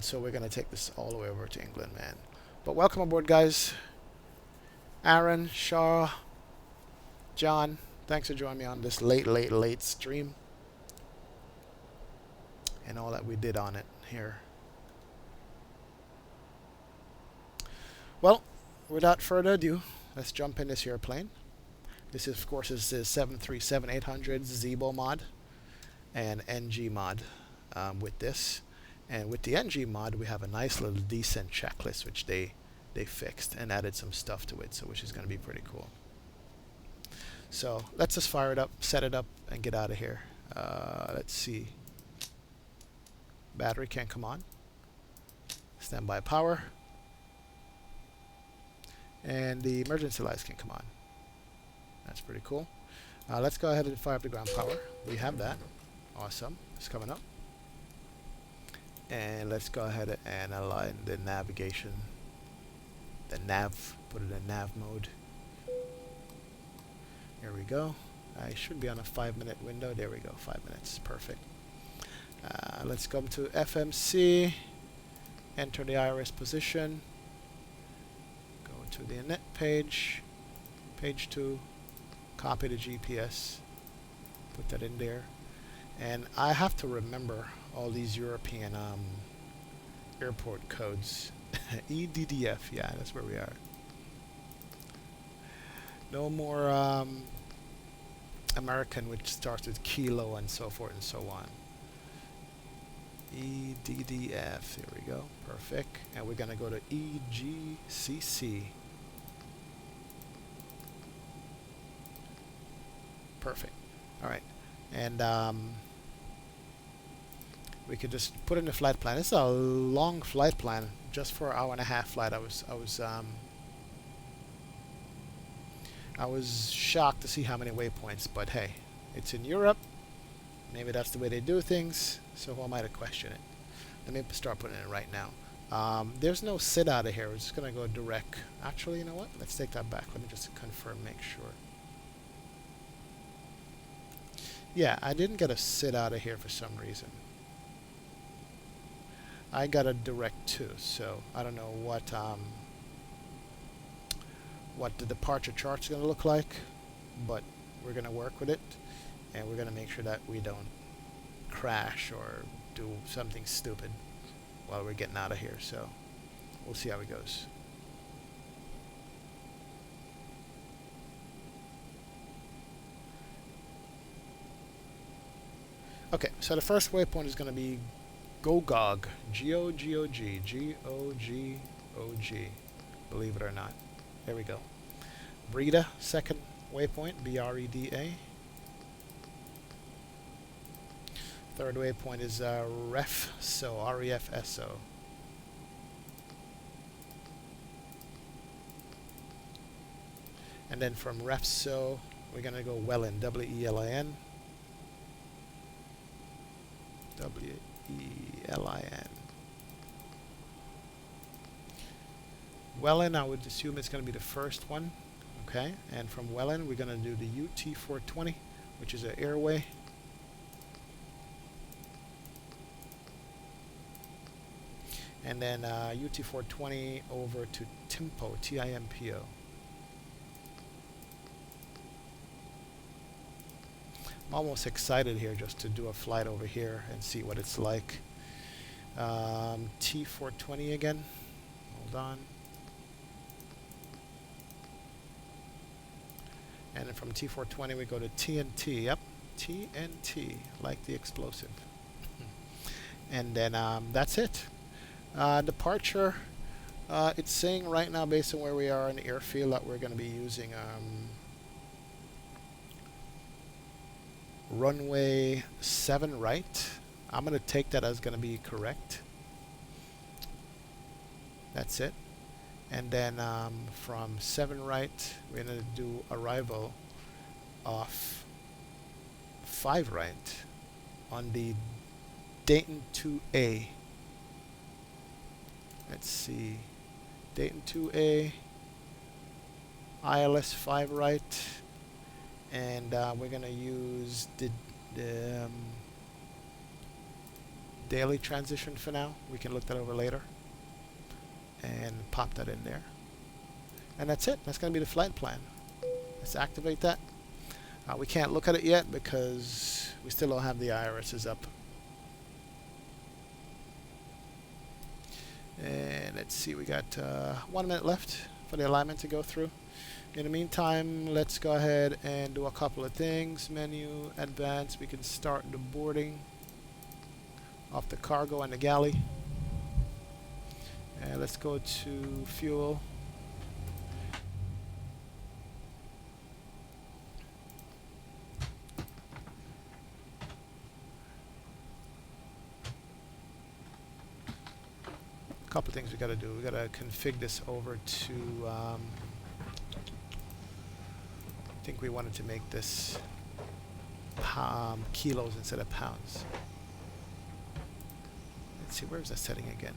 And so we're going to take this all the way over to England, man. But welcome aboard, guys. Aaron, Shaw, John, thanks for joining me on this late stream and all that we did on it here. Well, without further ado, let's jump in this airplane. This is, of course, is the 737-800 Zibo mod and NG mod with this. And with the NG mod, we have a nice little decent checklist, which they fixed and added some stuff to it, so which is going to be pretty cool. So let's just fire it up, set it up, and get out of here. Let's see. Battery can come on. Standby power. And the emergency lights can come on. That's pretty cool. Let's go ahead and fire up the ground power. We have that. Awesome. It's coming up. And let's go ahead and align the navigation. The nav. Put it in nav mode. Here we go. I should be on a 5-minute window. There we go. 5 minutes. Perfect. Let's come to FMC. Enter the IRS position. Go to the init page. Page 2. Copy the GPS. Put that in there. And I have to remember all these European airport codes. EDDF. Yeah, that's where we are. No more American, which starts with kilo and so forth and so on. EDDF. There we go. Perfect. And we're going to go to EGCC. Perfect. All right. And we could just put in the flight plan. It's a long flight plan, just for an hour-and-a-half flight. I was shocked to see how many waypoints, but hey, it's in Europe. Maybe that's the way they do things, so who am I to question it? Let me start putting it in right now. There's no sit out of here. We're just going to go direct. Actually, you know what? Let's take that back. Let me just confirm, make sure. Yeah, I didn't get a sit out of here for some reason. I got a direct too, so I don't know what the departure chart's going to look like, but we're going to work with it, and we're going to make sure that we don't crash or do something stupid while we're getting out of here. So we'll see how it goes. Okay, so the first waypoint is going to be Gogog. G-O-G-O-G. G-O-G-O-G. Believe it or not. There we go. Breda, second waypoint. B-R-E-D-A. Third waypoint is REFSO. R-E-F-S-O. And then from REFSO, we're going to go Welin. W-E-L-I-N. W-E-L-I-N. Welin, I would assume it's going to be the first one. Okay, and from Welin, we're going to do the UT420, which is an airway. And then UT420 over to Timpo, T-I-M-P-O. I'm almost excited here just to do a flight over here and see what it's like. T420 again. Hold on. And then from T420 we go to TNT. Yep, TNT, like the explosive. And then that's it. Departure. It's saying right now, based on where we are in the airfield, that we're going to be using runway 7 right. I'm going to take that as going to be correct. That's it. And then from 7 right, we're going to do arrival off 5 right on the Dayton 2A. Let's see. Dayton 2A, ILS 5 right. And we're going to use the daily transition for now. We can look that over later and pop that in there. And that's it. That's going to be the flight plan. Let's activate that. We can't look at it yet because we still don't have the IRSs up. And let's see, we got 1 minute left for the alignment to go through. In the meantime, let's go ahead and do a couple of things. Menu, advanced, we can start the boarding of the cargo and the galley. And let's go to fuel. Couple of things we got to do. We got to config this over to. I think we wanted to make this kilos instead of pounds. Let's see, where's that setting again?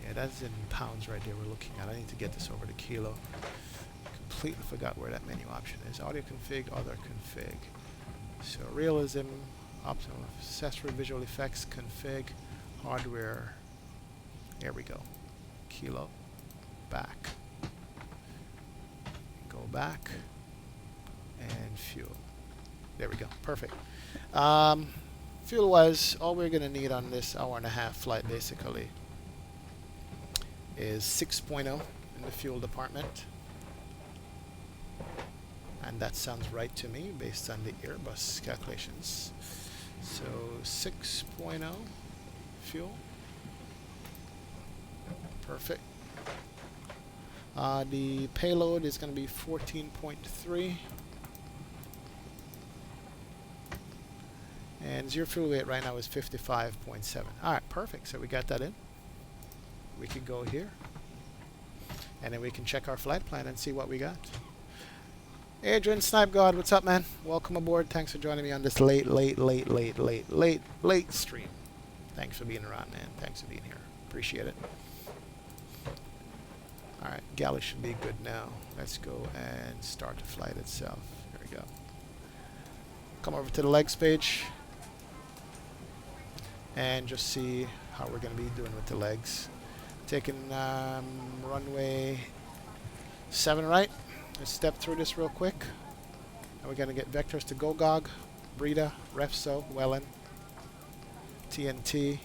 Yeah, that's in pounds right there. We're looking at. I need to get this over to kilo. Completely forgot where that menu option is. Audio config, other config. So realism. Optimal accessory, visual effects, config, hardware. There we go. Kilo. Back. Go back. And fuel. There we go. Perfect. Fuel-wise, all we're going to need on this hour-and-a-half flight, basically, is 6.0 in the fuel department. And that sounds right to me, based on the Airbus calculations. So 6.0 fuel. Perfect. The payload is going to be 14.3. And zero fuel weight right now is 55.7. Alright, perfect. So we got that in. We can go here. And then we can check our flight plan and see what we got. Adrian Snipe God, what's up, man? Welcome aboard. Thanks for joining me on this late stream. Thanks for being around, man. Thanks for being here. Appreciate it. Alright, galley should be good now. Let's go and start the flight itself. There we go. Come over to the legs page and just see how we're going to be doing with the legs. Taking runway 7 right. Let's step through this real quick. And we're going to get vectors to GoGog, Breda, Refso, Wellen, TNT.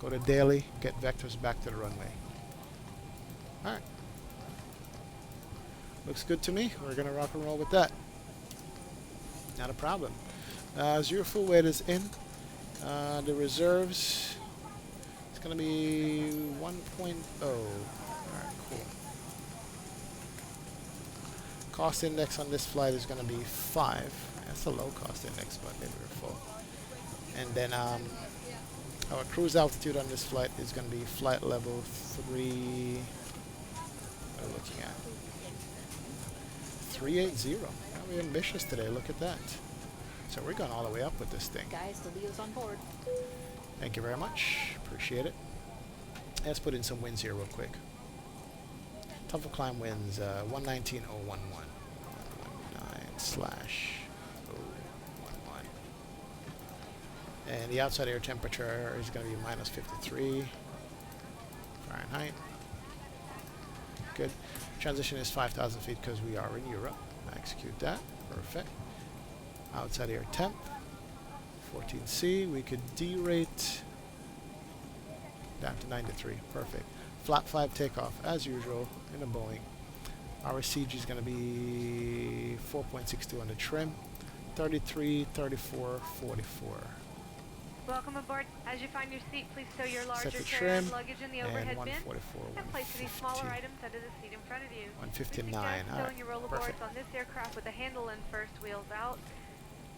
Go to daily, get vectors back to the runway. Alright. Looks good to me. We're going to rock and roll with that. Not a problem. Zero full weight is in. The reserves, it's going to be 1.0. Alright, cool. Cost index on this flight is going to be 5. That's a low cost index, but maybe we're full. And then our cruise altitude on this flight is going to be flight level 3. What are we looking at? 380. We're ambitious today. Look at that. So we're going all the way up with this thing. Guys, the Leo's on board. Thank you very much. Appreciate it. Let's put in some winds here real quick. Tougher climb winds 119.011. 119/011. And the outside air temperature is going to be minus 53 Fahrenheit. Good. Transition is 5,000 feet because we are in Europe. I execute that. Perfect. Outside air temp 14C. We could derate down to 93. Perfect. Flap 5 takeoff as usual in a Boeing. Our CG is going to be 4.62 on the trim. 33, 34, 44. Welcome aboard. As you find your seat, please stow your larger Set the carry-on trim, luggage in the and overhead bin 144, and place any smaller items under the seat in front of you. 159. We suggest All stowing your right, rollerboards perfect. on this aircraft with the handle in first, wheels out.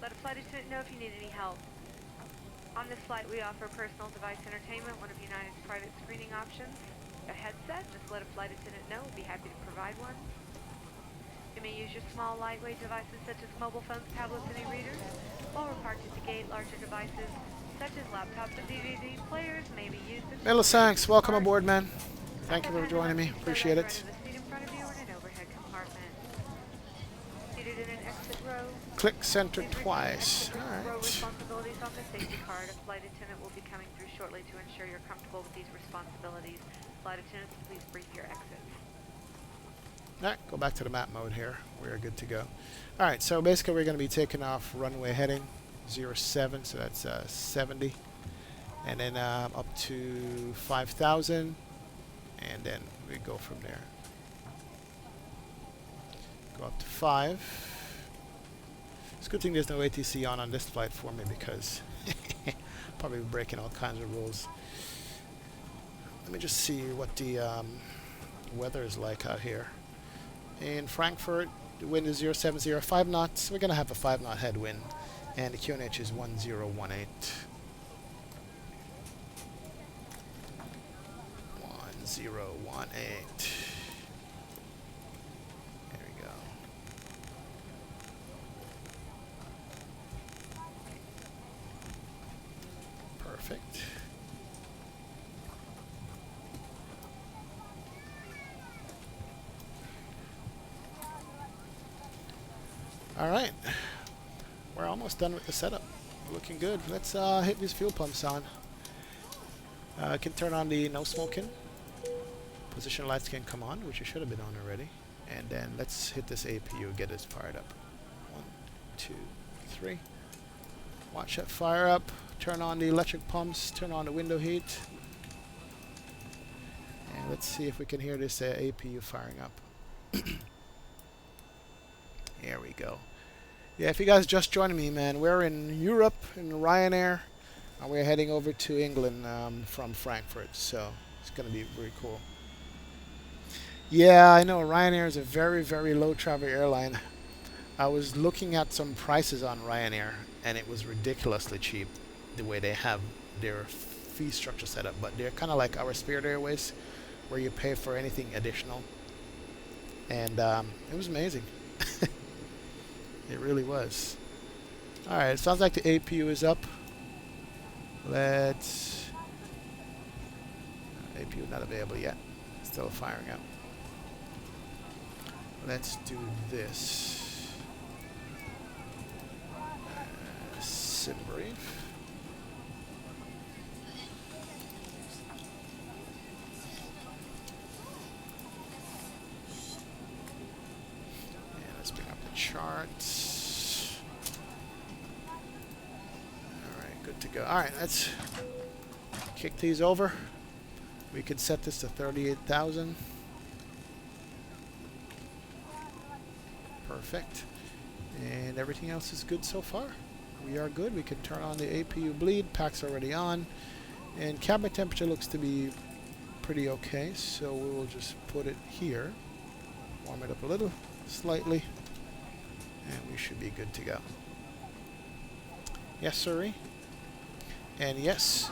Let a flight attendant know if you need any help. On this flight, we offer personal device entertainment, one of United's private screening options. A headset, just let a flight attendant know. We'll be happy to provide one. You may use your small, lightweight devices such as mobile phones, tablets, and e-readers. While we're parked at the gate, larger devices such as laptops and DVD players may be used as... Miller Sanks, welcome aboard, man. Thank you for joining me. Appreciate it. Seat in front of you or in an overhead compartment. Seated in an exit row. Click center Please twice. review row Alright. responsibilities on the safety card. A flight attendant will be coming through shortly to ensure you're comfortable with these responsibilities. Flight attendants, please brief your exits. Alright, go back to the map mode here. We are good to go. Alright, so basically we're going to be taking off runway heading 07, so that's 70. And then up to 5,000. And then we go from there. Go up to 5. It's a good thing there's no ATC on this flight for me because probably breaking all kinds of rules. Let me just see what the weather is like out here. In Frankfurt, the wind is 070, 5 knots. We're going to have a 5 knot headwind. And the QNH is 1018. 1018. There we go. Perfect. All right. We're almost done with the setup. Looking good. Let's hit these fuel pumps on. Can turn on the no smoking. Position lights can come on, which it should have been on already. And then let's hit this APU, get this fired up. 1, 2, 3. Watch that fire up. Turn on the electric pumps. Turn on the window heat. And let's see if we can hear this APU firing up. Here we go. Yeah, if you guys just joining me, man, we're in Europe in Ryanair. And we're heading over to England from Frankfurt. So it's going to be very cool. Yeah, I know Ryanair is a very, very low travel airline. I was looking at some prices on Ryanair, and it was ridiculously cheap the way they have their fee structure set up. But they're kind of like our Spirit Airways, where you pay for anything additional. And it was amazing. It really was. Alright, it sounds like the APU is up. Let's... APU not available yet. Still firing up. Let's do this. Sim brief. And let's bring up the charts. Alright, good to go. Alright, let's kick these over. We could set this to 38,000. Perfect. And everything else is good so far. We are good. We can turn on the APU bleed. Pack's already on. And cabin temperature looks to be pretty okay. So we will just put it here. Warm it up a little, slightly. And we should be good to go. Yes, sirree. And yes,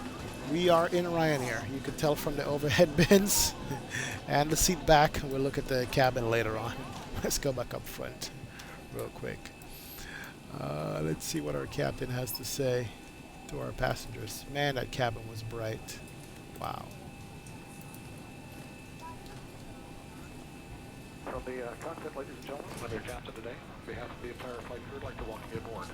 we are in Ryanair. You can tell from the overhead bins and the seat back. We'll look at the cabin later on. Let's go back up front real quick. Let's see what our captain has to say to our passengers. Man, that cabin was bright. Wow. From the cockpit, ladies and gentlemen, I'm your captain today. On behalf of the entire flight crew, I'd like to welcome you aboard.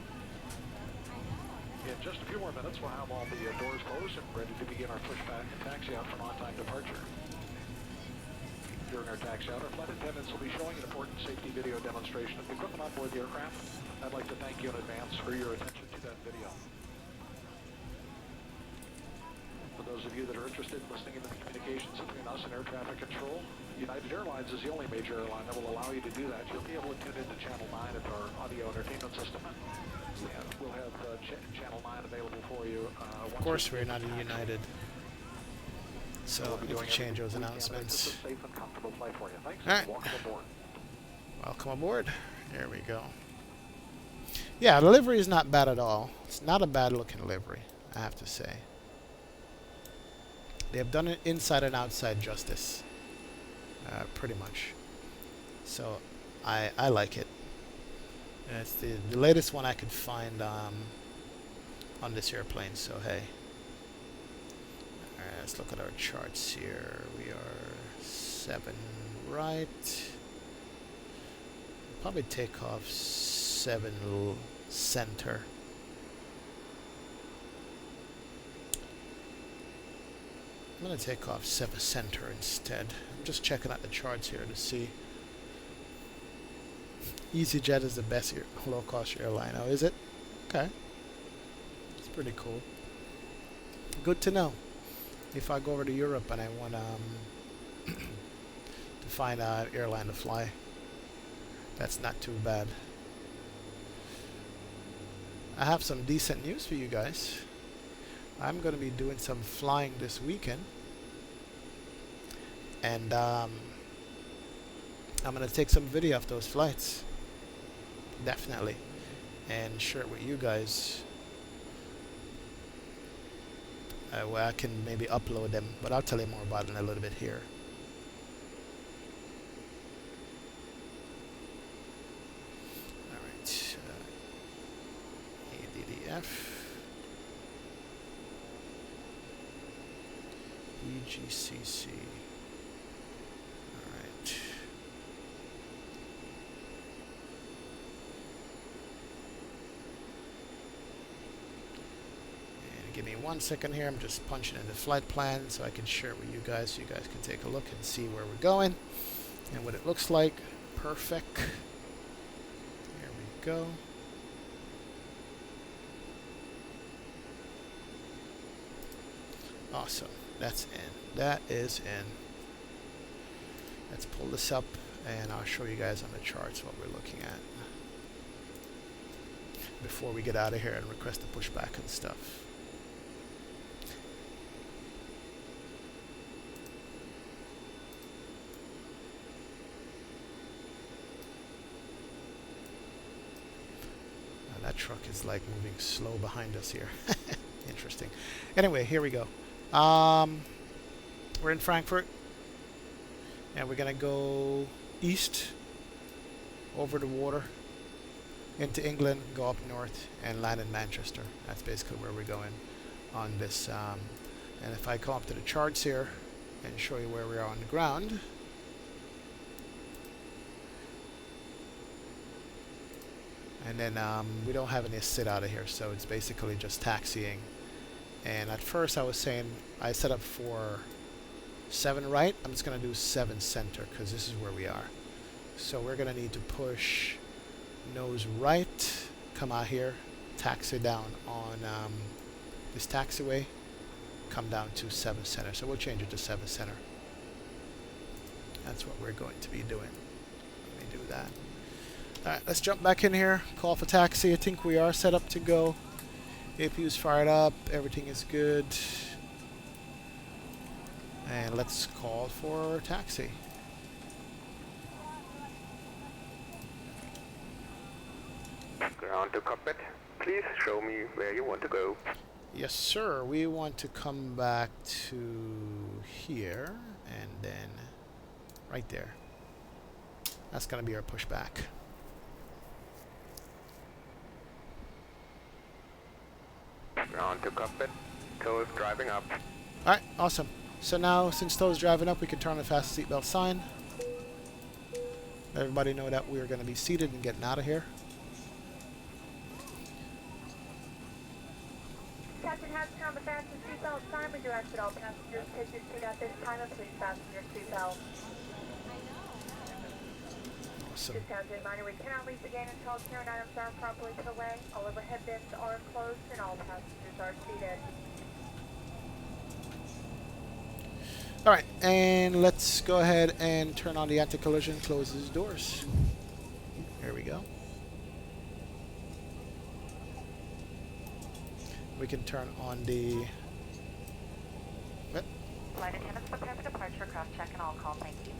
In just a few more minutes, we'll have all the doors closed and ready to begin our pushback and taxi out from on-time departure. During our taxi out, our flight attendants will be showing an important safety video demonstration of the equipment on board the aircraft. I'd like to thank you in advance for your attention to that video. For those of you that are interested in listening to the communications between us and air traffic control, United Airlines is the only major airline that will allow you to do that. You'll be able to tune into Channel 9 of our audio entertainment system. And we'll have Channel 9 available for you. Of course, we're not in United. So we'll be we doing can change those everything we can to make this announcements. a safe and comfortable flight for you. Thanks. All right. Welcome aboard. Welcome aboard. There we go. Yeah, the livery is not bad at all. It's not a bad looking livery, I have to say. They have done it inside and outside justice. Pretty much. So I like it. It's the latest one I could find on this airplane, so hey. Alright, let's look at our charts here. We are 7 right. Probably take off center. I'm going to take off 7 center instead. I'm just checking out the charts here to see. EasyJet is the best low-cost airline. Oh, is it? Okay. It's pretty cool. Good to know. If I go over to Europe and I want to find an airline to fly, that's not too bad. I have some decent news for you guys. I'm going to be doing some flying this weekend, and I'm going to take some video of those flights, definitely, and share it with you guys. Where I can maybe upload them, but I'll tell you more about it in a little bit here. Alright, EDDF, EGCC. Alright. Give me 1 second here. I'm just punching in the flight plan so I can share it with you guys, so you guys can take a look and see where we're going and what it looks like. Perfect. Here we go. Awesome. That's in. That is in. Let's pull this up and I'll show you guys on the charts what we're looking at before we get out of here and request the pushback and stuff. That truck is like moving slow behind us here. Interesting. Anyway, here we go. We're in Frankfurt, and we're gonna go east over the water into England, go up north, and land in Manchester. That's basically where we're going on this. And if I come up to the charts here and show you where we are on the ground. And then we don't have any sit out of here, so it's basically just taxiing. And at first I was saying I set up for 7 right. I'm just going to do 7 center because this is where we are. So we're going to need to push nose right, come out here, taxi down on this taxiway, come down to 7 center. So we'll change it to 7 center. That's what we're going to be doing. Let me do that. Alright, let's jump back in here, call for taxi. I think we are set up to go. APU's fired up, everything is good. And let's call for taxi. Ground to cockpit. Please show me where you want to go. Yes, sir. We want to come back to here and then right there. That's going to be our pushback. Ground to cockpit. Toes driving up. Alright, awesome. So now, since Toe's driving up, we can turn on the fast seatbelt sign. Let everybody know that we're going to be seated and getting out of here. Captain has turned on the fasten seatbelt sign. We direct that all passengers take your seat at this time and please fasten your seatbelt. Awesome. Just as a reminder, we cannot leave the gate until carrying items are properly put away. All overhead bins are closed and all passengers are seated. Alright, and let's go ahead and turn on the anti-collision, close these doors. There we go. We can turn on the... Flight attendants prepare for departure, cross-check and all call, thank you.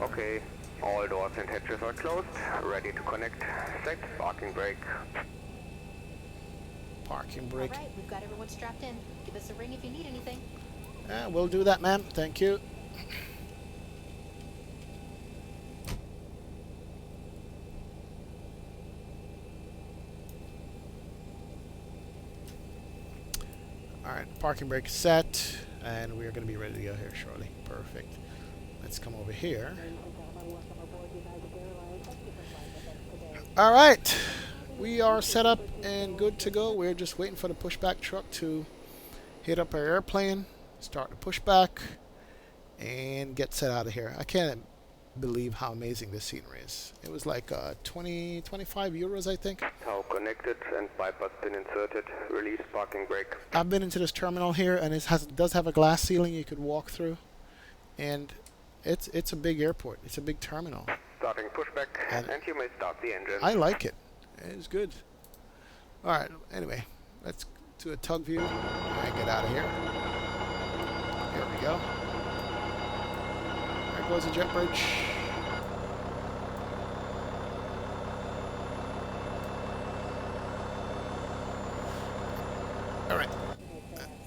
Okay, all doors and hatches are closed. Ready to connect. Set parking brake. Parking brake. All right, we've got everyone strapped in. Give us a ring if you need anything. We'll do that, ma'am. Thank you. Alright, parking brake set, and we are going to be ready to go here shortly. Perfect. Let's come over here. All right, we are set up and good to go. We're just waiting for the pushback truck to hit up our airplane, start the pushback, and get set out of here. I can't believe how amazing this scenery is. It was like 20, 25 euros, I think. Tow connected and bypass pin inserted. Release parking brake. I've been into this terminal here, and it does have a glass ceiling you could walk through, and it's a big airport. It's a big terminal. Starting pushback, and you may start the engine. I like it. It's good. All right. Anyway, let's do a tug view and get out of here. Here we go. There goes the jet bridge. All right.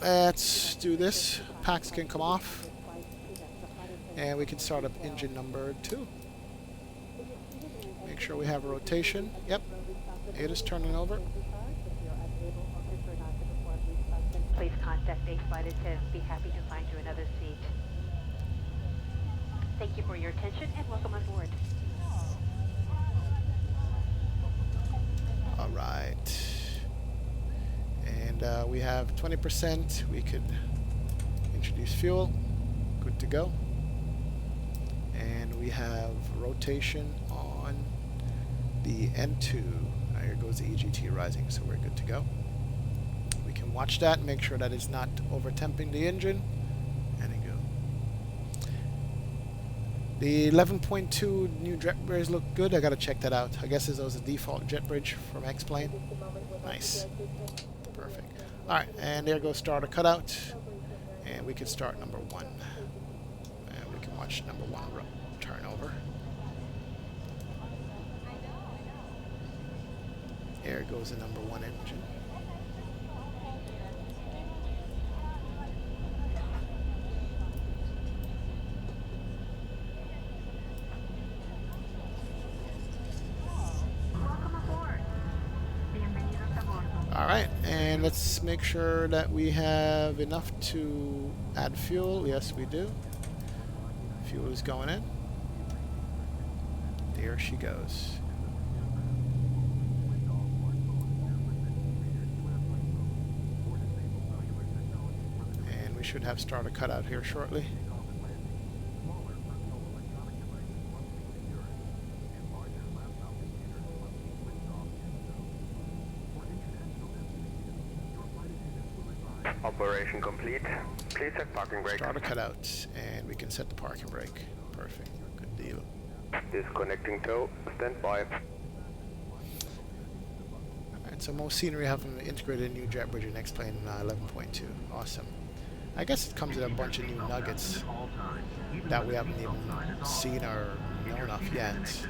Let's do this. Packs can come off, and we can start up engine number 2. Make sure we have a rotation. Yep. It is turning over. Please contact base flight attendants. Be happy to find you another seat. Thank you for your attention and welcome on board. All right. And we have 20%. We could introduce fuel. Good to go. And we have rotation on the N2. Here goes the EGT rising, so we're good to go. We can watch that and make sure that it's not over-temping the engine. And it go. The 11.2 new jet bridge look good. I gotta check that out. I guess this was a default jet bridge from X-Plane. Nice. Perfect. Alright, and there goes starter cutout. And we can start number 1. And we can watch number 1 turn over. There goes the number 1 engine. Alright, and let's make sure that we have enough to add fuel. Yes, we do. Fuel is going in. There she goes. And we should have starter cutout here shortly. Operation complete. Please set parking brake. Starter cutout, and we can set the parking brake. Perfect. Good deal. Disconnecting tow. Stand by. Alright, so most scenery have an integrated new jet bridge in X-Plane 11.2. Awesome. I guess it comes with a bunch of new nuggets that we haven't even seen or known of yet.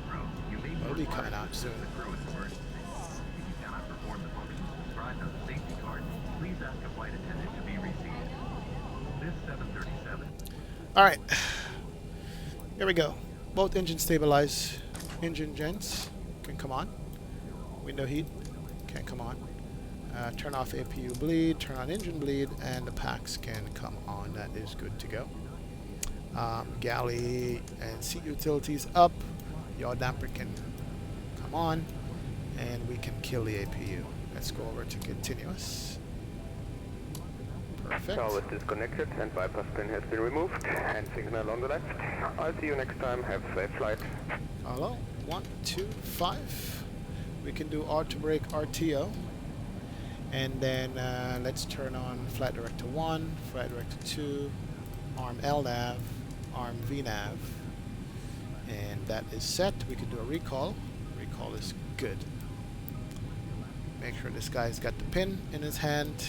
They'll be coming out soon. Alright, here we go. Both engines stabilize. Engine gents can come on. Window heat can come on. Turn off APU bleed, turn on engine bleed, and the packs can come on. That is good to go. Galley and seat utilities up. Yaw damper can come on, and we can kill the APU. Let's go over to continuous. Perfect. Tow is disconnected and bypass pin has been removed. And signal on the left. I'll see you next time. Have a safe flight. Hello. 1, 2, 5. We can do R to brake RTO. And then let's turn on flight director 1, flight director 2, arm LNAV, arm VNAV. And that is set. We can do a recall. Recall is good. Make sure this guy's got the pin in his hand.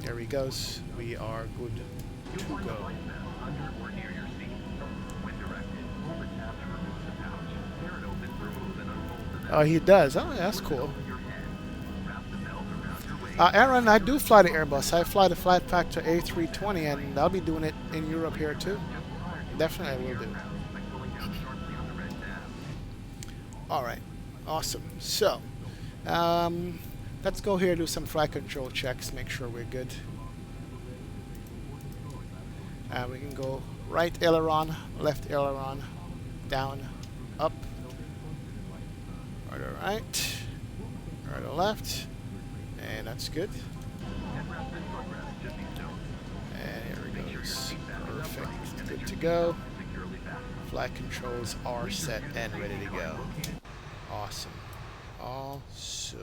There he goes. We are good to go. Oh, he does. Oh, yeah, that's cool. Aaron, I do fly the Airbus. I fly the Flight Factor A320, and I'll be doing it in Europe here too. Definitely I will do. Alright, awesome. So, let's go here and do some flight control checks, make sure we're good. We can go right aileron, left aileron, down, up, right or right, right or left, and that's good. And here it goes. Perfect. Good to go. Flight controls are set and ready to go. Awesome. Awesome.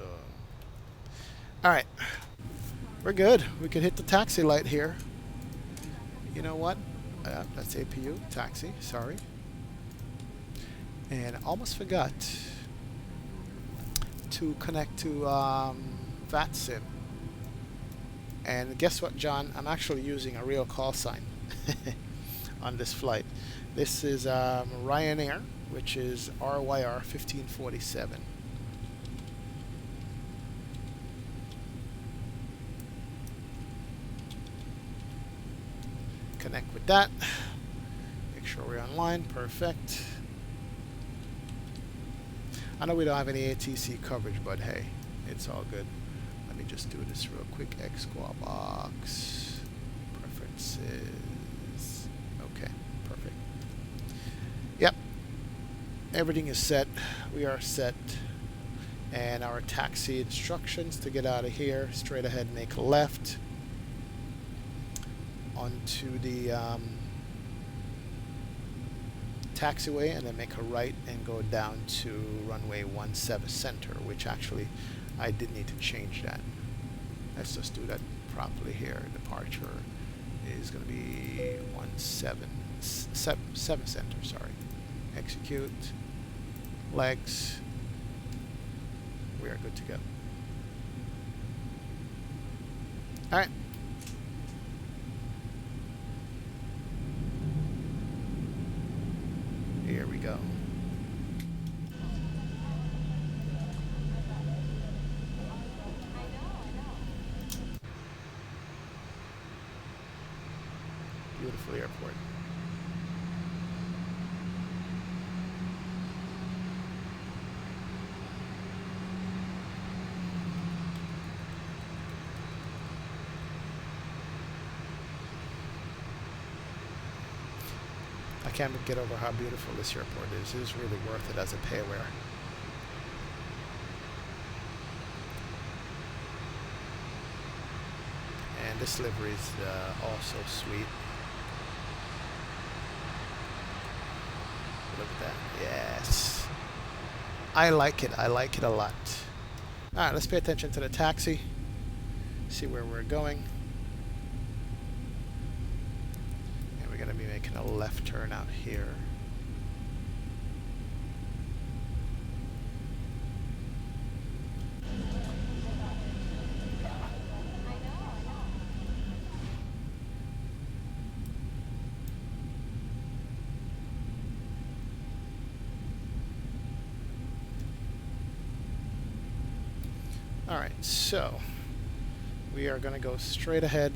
Alright. We're good. We can hit the taxi light here. You know what? That's APU. Taxi. Sorry. And I almost forgot to connect to VATSIM. And guess what, John? I'm actually using a real call sign on this flight. This is Ryanair, which is RYR 1547. Connect with that. Make sure we're online. Perfect. I know we don't have any ATC coverage, but hey, it's all good. Let me just do this real quick. X-Squad box. Preferences. Okay, perfect. Yep. Everything is set. We are set. And our taxi instructions to get out of here. Straight ahead, make a left. Onto the taxiway, and then make a right and go down to runway 17 center, which actually I did need to change that. Let's just do that properly here. Departure is going to be 7 center, sorry. Execute. Legs. We are good to go. Alright. Here we go. Beautiful airport. I can't get over how beautiful this airport is. It is really worth it as a payware. And this livery is also sweet. Look at that. Yes. I like it. I like it a lot. Alright, let's pay attention to the taxi. See where we're going. And we're going to be making a left turn out here. Alright, so we are going to go straight ahead,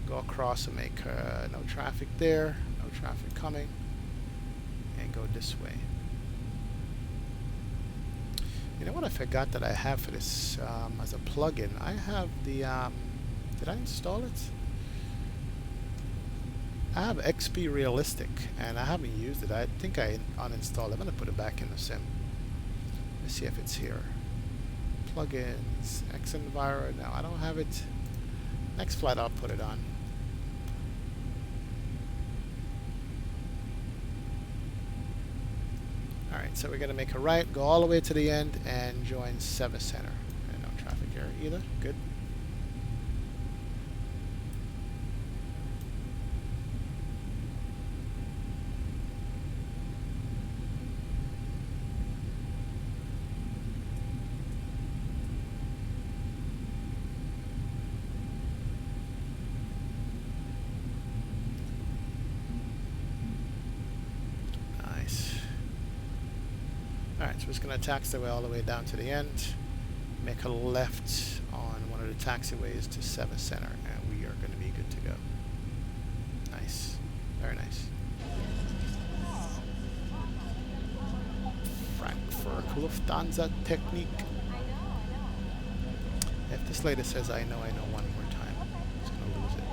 go across and make no traffic there, no traffic coming, and go this way. You know what I forgot that I have for this as a plugin? I have the, did I install it? I have XP Realistic, and I haven't used it. I think I uninstalled it. I'm going to put it back in the sim. Let's see if it's here. Plugins, X-Enviro. No, I don't have it. Next flight I'll put it on. Alright, so we're going to make a right, go all the way to the end, and join 7 Center. And no traffic here either. Good. Alright, so we're just going to taxiway all the way down to the end, make a left on one of the taxiways to 7 Center, and we are going to be good to go. Nice. Very nice. Frankfurt Lufthansa Technik. If this lady says I know one more time, I'm just going to lose it.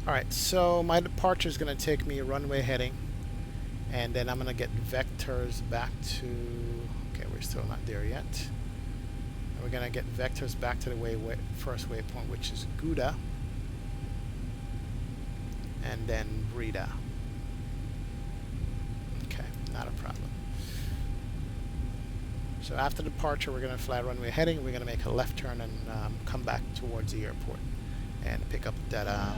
Alright, so my departure is going to take me runway heading, and then I'm going to get vectors back to... Okay, we're still not there yet. We're going to get vectors back to the first waypoint, which is Gouda, and then Breda. Okay, not a problem. So after departure, we're going to fly runway heading. We're going to make a left turn and come back towards the airport and pick up that...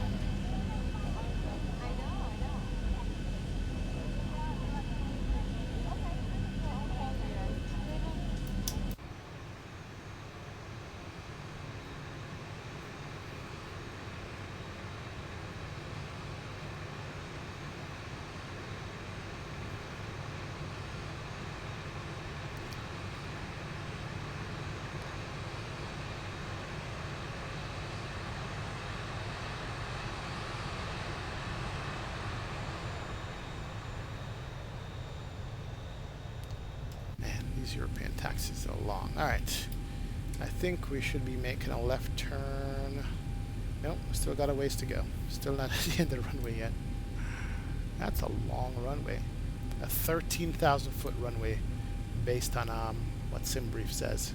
These European taxis are long. Alright. I think we should be making a left turn. Nope, still got a ways to go. Still not at the end of the runway yet. That's a long runway. A 13,000 foot runway based on what SimBrief says.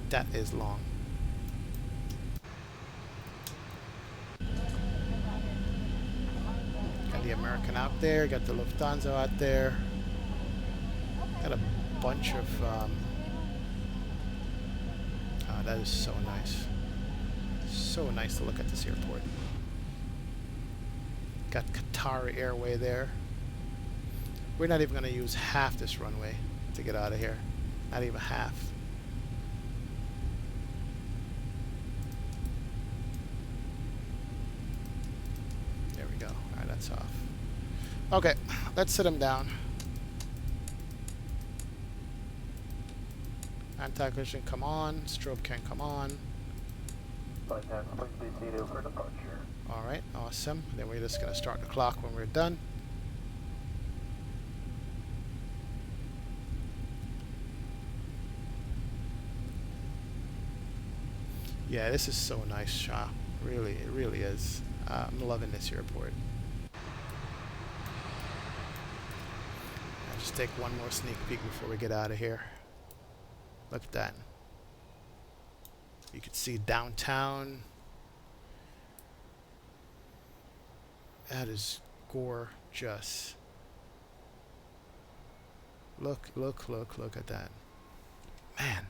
That is long. Got the American out there, got the Lufthansa out there. Got a bunch of... oh, that is so nice. So nice to look at this airport. Got Qatar Airway there. We're not even going to use half this runway to get out of here. Not even half. There we go. Alright, that's off. Okay, let's sit them down. Anti-collision come on, strobe can come on. Please be seated for departure. Alright, awesome. Then we're just going to start the clock when we're done. Yeah, this is so nice, Shah. Really, it really is. I'm loving this airport. I'll just take one more sneak peek before we get out of here. Look at that. You can see downtown. That is gorgeous. Look at that. Man.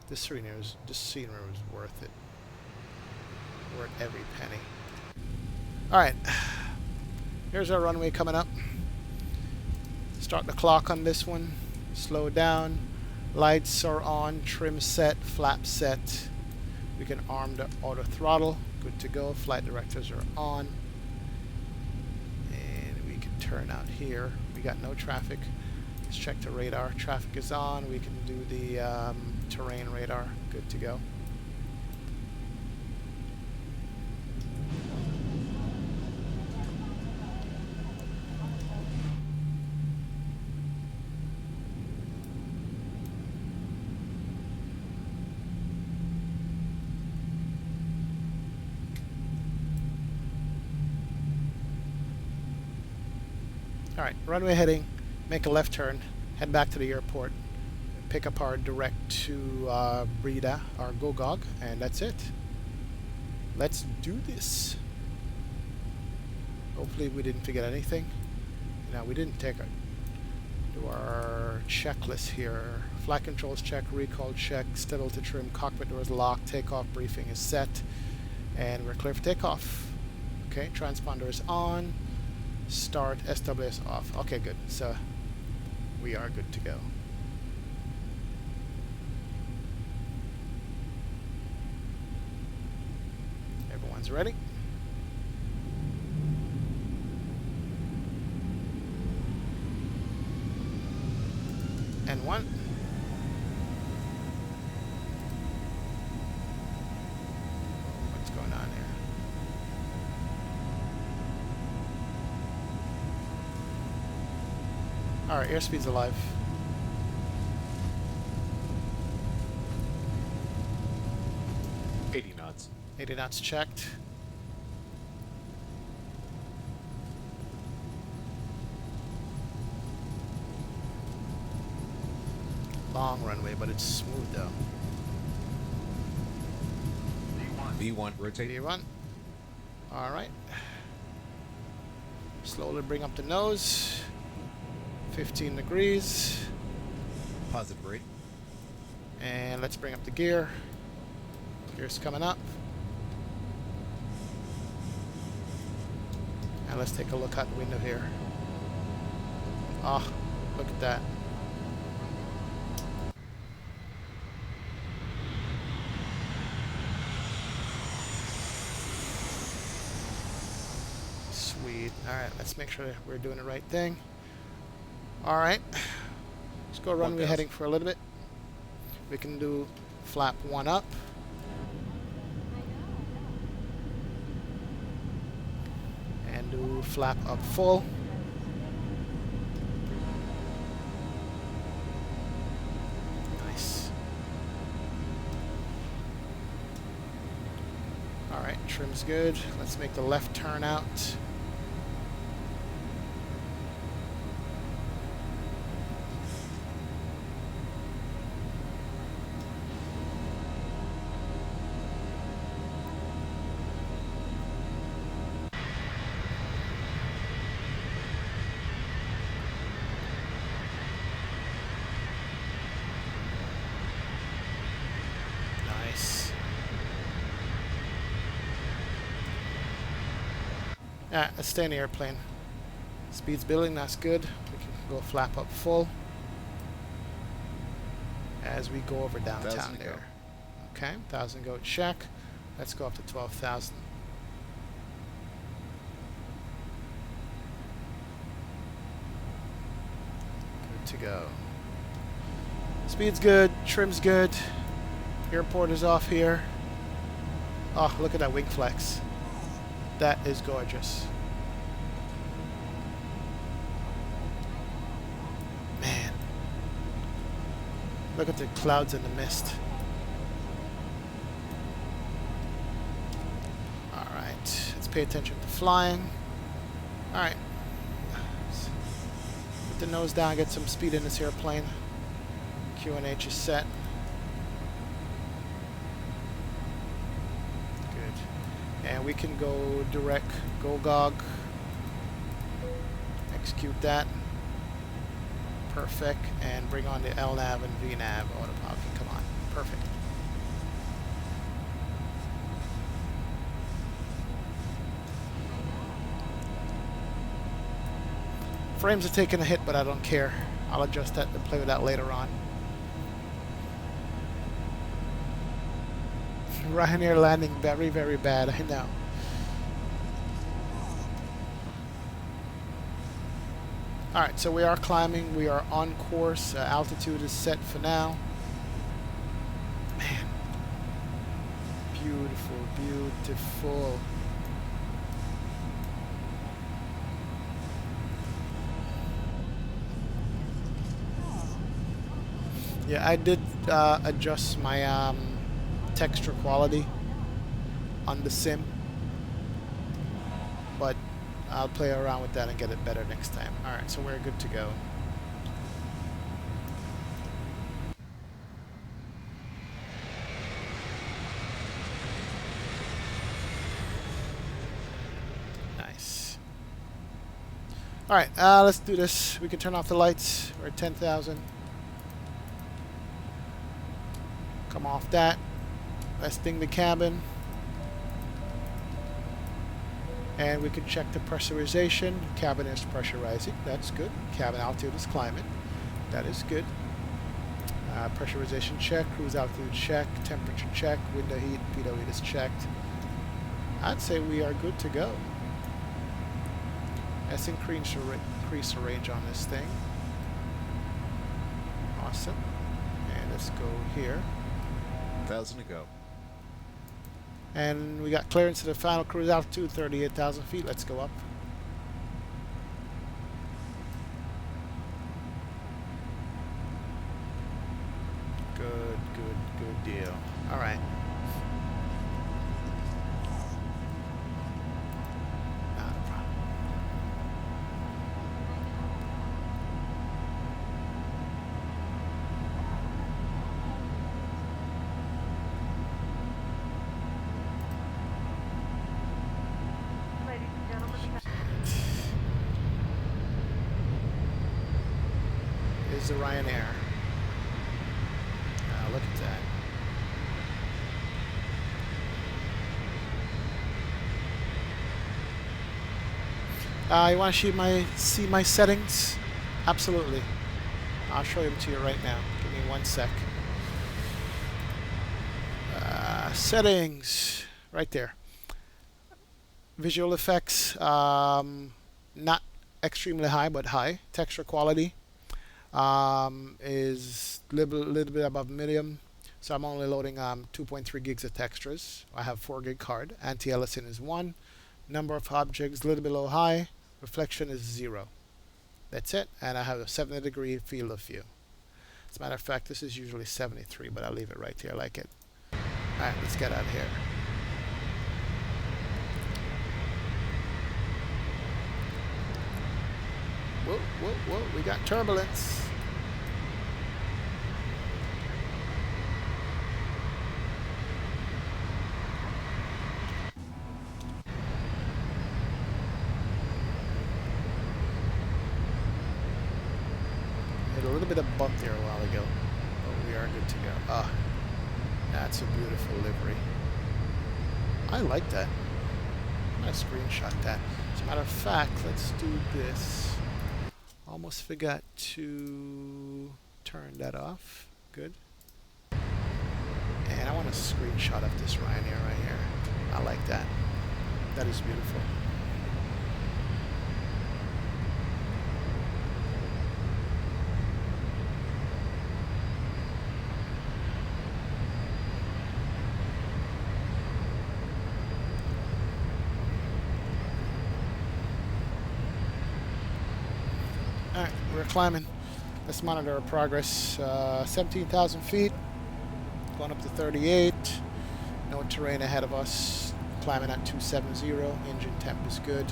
This scenery was worth it. Worth every penny. Alright. Here's our runway coming up. Start the clock on this one. Slow down. Lights are on. Trim set. Flap set. We can arm the auto throttle. Good to go. Flight directors are on. And we can turn out here. We got no traffic. Let's check the radar. Traffic is on. We can do the terrain radar. Good to go. Alright, runway heading, make a left turn, head back to the airport, pick up our direct to Breda, our GoGog, and that's it. Let's do this. Hopefully we didn't forget anything. Now we didn't do our checklist here. Flight controls check, recall check, stability trim, cockpit doors locked, takeoff briefing is set, and we're clear for takeoff. Okay, transponder is on. Start SWS off. Okay, good. So we are good to go. Everyone's ready? And one. What's going on here? Alright, airspeed's alive. knots. 80 knots checked. Long runway, but it's smooth though. V1, rotate. V1. All right. Slowly bring up the nose. 15 degrees. Positive rate. And let's bring up the gear. Gear's coming up. And let's take a look out the window here. Oh, look at that. Sweet. Alright, let's make sure we're doing the right thing. Alright. Let's go runway 1000. heading for a little bit. We can do flap 1 up. And do flap up full. Nice. Alright, trim's good. Let's make the left turn out. Nice. Alright, let's stay in the airplane. Speed's building, that's good. We can go flap up full as we go over downtown 1000 to there. go. Okay, 1000 go check. Let's go up to 12,000. Good to go. Speed's good, trim's good. Airport is off here. Oh, look at that wing flex. That is gorgeous. Man. Look at the clouds and the mist. Alright, let's pay attention to flying. Alright. Put the nose down, get some speed in this airplane. QNH is set. Good. And we can go direct, go GOG. Execute that. Perfect. And bring on the LNAV and VNAV autopilot. Come on. Perfect. Frames are taking a hit, but I don't care. I'll adjust that and play with that later on. Ryanair landing very, very bad, I know. Alright, so we are climbing. We are on course. Altitude is set for now. Man. Beautiful, beautiful. Yeah, I did adjust my texture quality on the sim, but I'll play around with that and get it better next time. Alright, so we're good to go. Nice. Alright, let's do this. We can turn off the lights. We're at 10,000. Come off that. Let's ding the cabin. And we can check the pressurization. Cabin is pressurizing. That's good. Cabin altitude is climbing. That is good. Pressurization check. Cruise altitude check. Temperature check. Window heat. pitot heat is checked. I'd say we are good to go. Let's increase the range on this thing. Awesome. And let's go here. 1000 to go. And we got clearance to the final cruise altitude, 38,000 feet. Let's go up. Good deal. All right. is a Ryanair. Look at that. You want to see my settings? Absolutely. I'll show them to you right now. Give me 1 sec. Settings, right there. Visual effects, not extremely high, but high. Texture quality is a little bit above medium. So I'm only loading 2.3 gigs of textures. I have 4 gig card. Anti-aliasing is 1. Number of objects, a little below high. Reflection is 0. That's it. And I have a 70-degree field of view. As a matter of fact, this is usually 73, but I'll leave it right here like it. Alright, let's get out of here. Whoa, whoa, whoa, we got turbulence. Hit a little bit of bump there a while ago, but we are good to go. Ah, that's a beautiful livery. I like that. I'm gonna screenshot that. As a matter of fact, let's do this. Almost forgot to turn that off. Good. And I want a screenshot of this Ryanair right here. I like that. That is beautiful. Alright, we're climbing. Let's monitor our progress. 17,000 feet, going up to 38. No terrain ahead of us. Climbing at 270. Engine temp is good.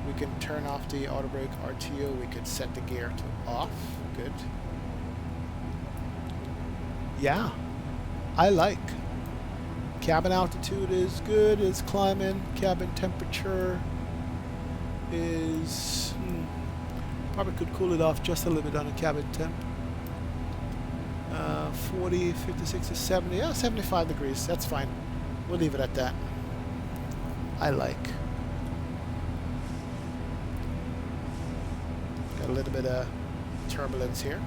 We can turn off the auto brake RTO. We could set the gear to off. Good. Yeah, I like. Cabin altitude is good. It's climbing. Cabin temperature is... probably could cool it off just a little bit on the cabin temp. 40, 50, 60, 70, yeah, 75 degrees. That's fine. We'll leave it at that. I like. Got a little bit of turbulence here.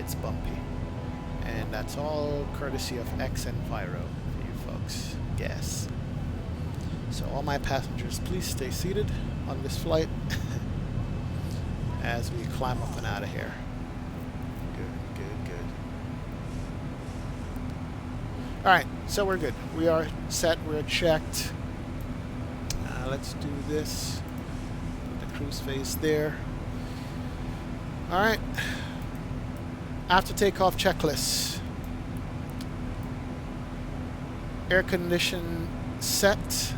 It's bumpy, and that's all courtesy of X and Viro for you folks. Yes. So all my passengers, please stay seated on this flight as we climb up and out of here. Good, good, good. All right, so we're good. We are set. We're checked. Let's do this. Put the cruise face there. All right. After takeoff checklist. Air condition set.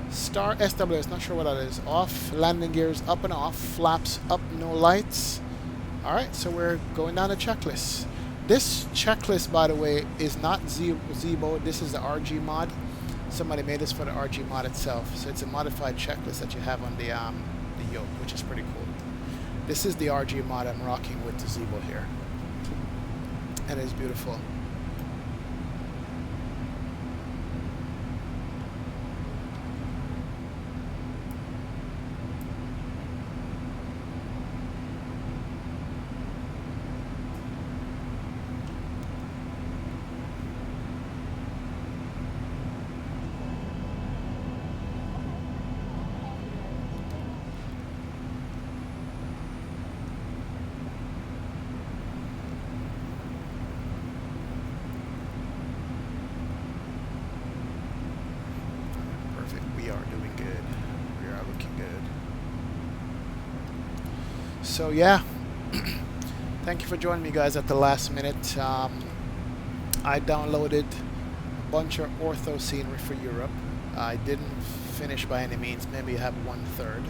Star SWS, not sure what that is. Off. Landing gears up and off. Flaps up, no lights. Alright, so we're going down the checklist. This checklist, by the way, is not Zibo. This is the RG mod. Somebody made this for the RG mod itself. So it's a modified checklist that you have on the yoke, which is pretty cool. This is the RG mod I'm rocking with the Zibo here. And it's beautiful. So yeah, thank you for joining me, guys, at the last minute. I downloaded a bunch of ortho scenery for Europe. I didn't finish by any means, maybe I have 1/3.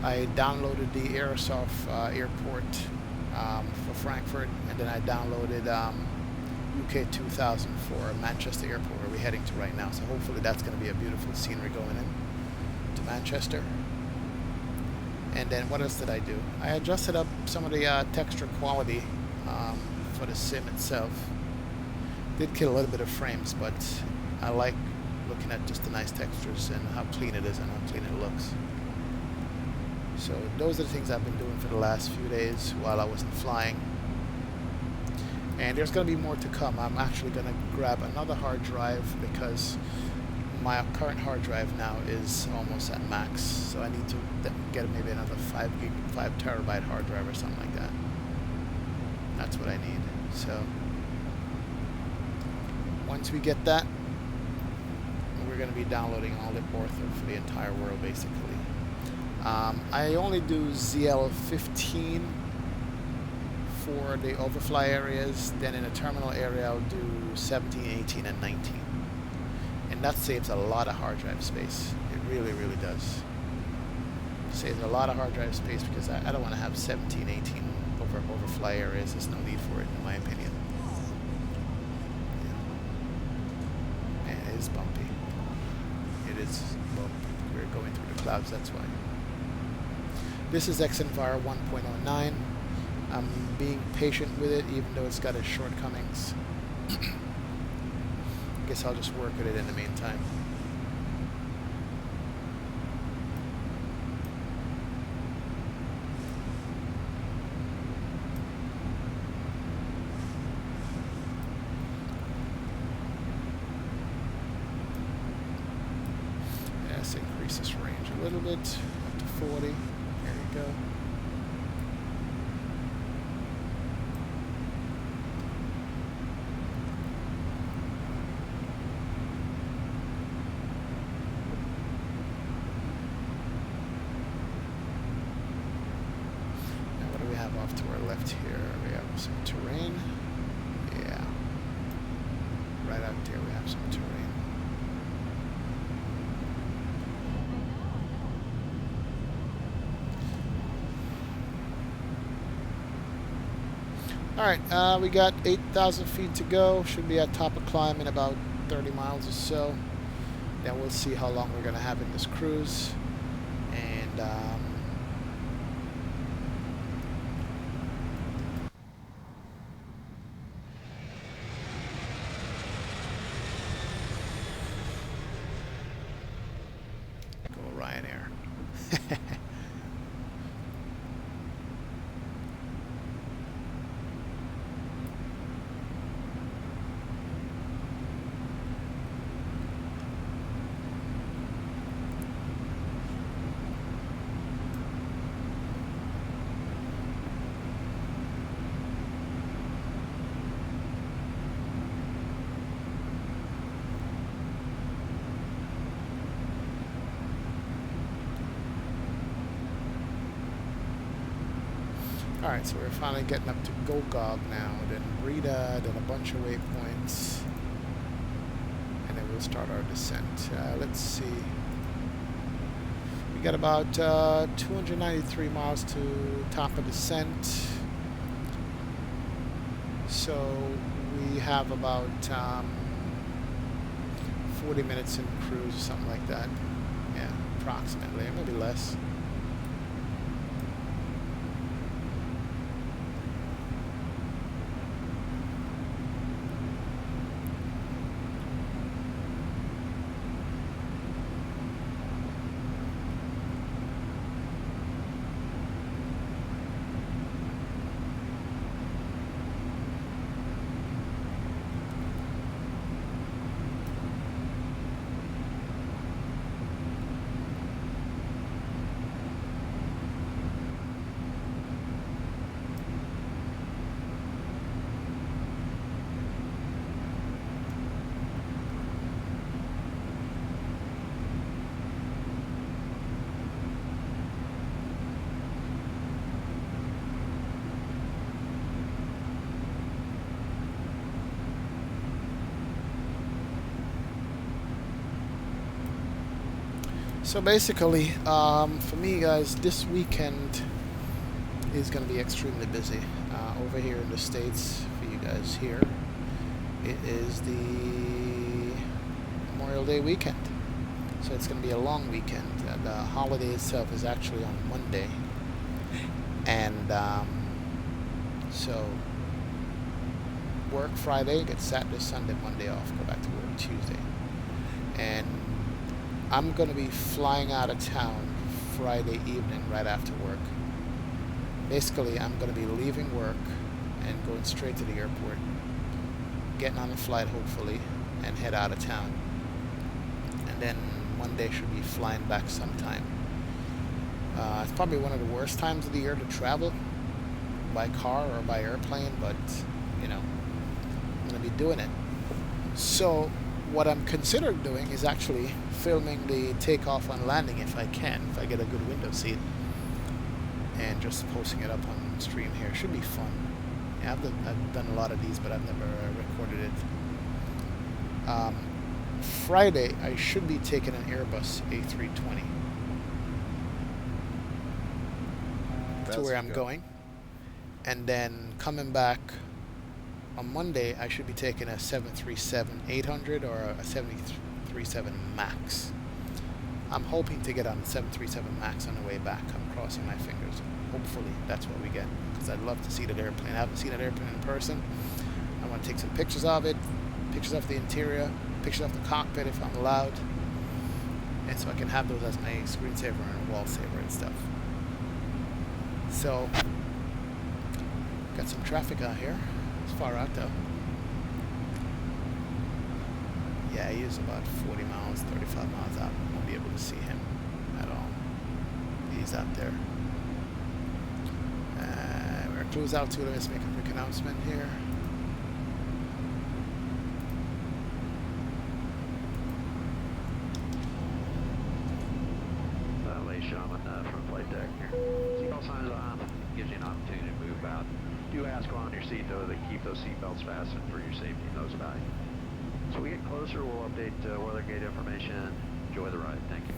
I downloaded the Aerosoft airport for Frankfurt, and then I downloaded UK 2000 for Manchester airport, where we're heading to right now. So hopefully that's going to be a beautiful scenery going in to Manchester. And then what else did I do? I adjusted up some of the texture quality for the sim itself. Did kill a little bit of frames, but I like looking at just the nice textures and how clean it is and how clean it looks. So those are the things I've been doing for the last few days while I wasn't flying. And there's going to be more to come. I'm actually going to grab another hard drive because my current hard drive now is almost at max. So I need to get maybe another 5 terabyte hard drive or something like that. That's what I need. So once we get that, we're going to be downloading all the ortho for the entire world, basically. I only do ZL15 for the overfly areas. Then in the terminal area, I'll do 17, 18, and 19. And that saves a lot of hard drive space. It really, really does. Saves a lot of hard drive space because I don't want to have 17, 18 overfly areas. There's no need for it, in my opinion. Yeah. Man, it is bumpy. It is bumpy. We're going through the clouds, that's why. This is XEnviro 1.09. I'm being patient with it, even though it's got its shortcomings. Guess I'll just work with it in the meantime. Let's increase this range a little bit, up to 40. There you go. Off to our left here, we have some terrain. Yeah. Right out there, we have some terrain. Alright, we got 8,000 feet to go. Should be at top of climb in about 30 miles or so. Then we'll see how long we're going to have in this cruise. And, Ryanair. Alright, so we're finally getting up to Gogog now, then Rita, then a bunch of waypoints, and then we'll start our descent. Let's see. We got about 293 miles to top of descent. So we have about 40 minutes in cruise or something like that. Yeah, approximately, maybe less. So basically, for me guys, this weekend is going to be extremely busy. Over here in the States, for you guys here, it is the Memorial Day weekend. So it's going to be a long weekend. The holiday itself is actually on Monday. And so work Friday, get Saturday, Sunday, Monday off, go back to work Tuesday. And I'm going to be flying out of town Friday evening right after work. Basically, I'm going to be leaving work and going straight to the airport, getting on a flight hopefully, and head out of town. And then Monday should be flying back sometime. It's probably one of the worst times of the year to travel by car or by airplane, but you know, I'm going to be doing it. So what I'm considering doing is actually filming the takeoff and landing if I can, if I get a good window seat, and just posting it up on stream here. It should be fun. Yeah, I've done a lot of these, but I've never recorded it. Friday, I should be taking an Airbus A320 to where I'm going. And then coming back on Monday, I should be taking a 737-800 or a 737 MAX. I'm hoping to get on the 737 MAX on the way back. I'm crossing my fingers. Hopefully that's what we get, because I'd love to see that airplane. I haven't seen that airplane in person. I want to take some pictures of it, pictures of the interior, pictures of the cockpit if I'm allowed, and so I can have those as my screensaver and wall saver and stuff. So, got some traffic out here. It's far out though. Yeah, he is about 40 miles, 35 miles out. Won't be able to see him at all. He's out there. We're close out to. Let's make a quick announcement here. Ladies and gentlemen, from flight deck here. Seatbelt signs on. Gives you an opportunity to move out. Do ask while on your seat though that keep those seatbelts fastened for your safety and those about you. So we get closer, we'll update weather gate information. Enjoy the ride. Thank you.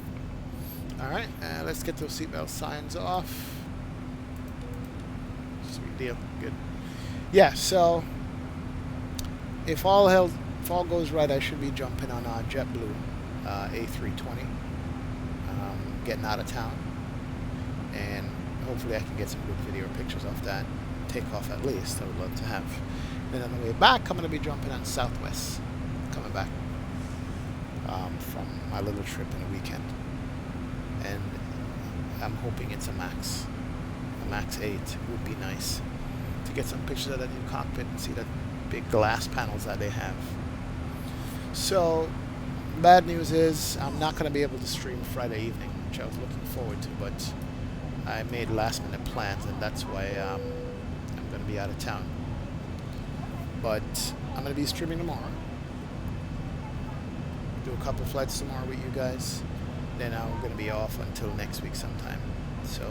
All right, let's get those seatbelt signs off. Sweet deal. Good. Yeah. So if all goes right, I should be jumping on JetBlue A320, getting out of town, and hopefully I can get some good video pictures of that takeoff at least. I would love to have. Then on the way back, I'm going to be jumping on Southwest, coming back from my little trip in the weekend, and I'm hoping it's a Max 8 would be nice to get some pictures of that new cockpit and see the big glass panels that they have. So bad news is I'm not going to be able to stream Friday evening, which I was looking forward to, but I made last minute plans, and that's why I'm going to be out of town. But I'm going to be streaming tomorrow. Do a couple flights tomorrow with you guys. Then I'm going to be off until next week sometime. So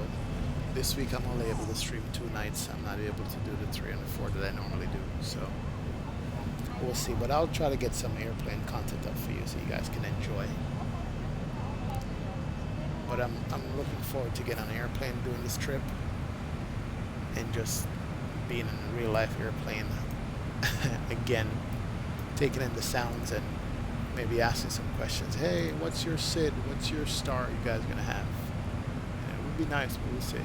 this week I'm only able to stream 2 nights. I'm not able to do the 3 and the 4 that I normally do. So we'll see. But I'll try to get some airplane content up for you so you guys can enjoy. But I'm looking forward to getting on an airplane doing this trip and just being in a real life airplane again, taking in the sounds and maybe asking some questions. Hey, what's your SID? What's your star you guys gonna have? And it would be nice, but we'll see.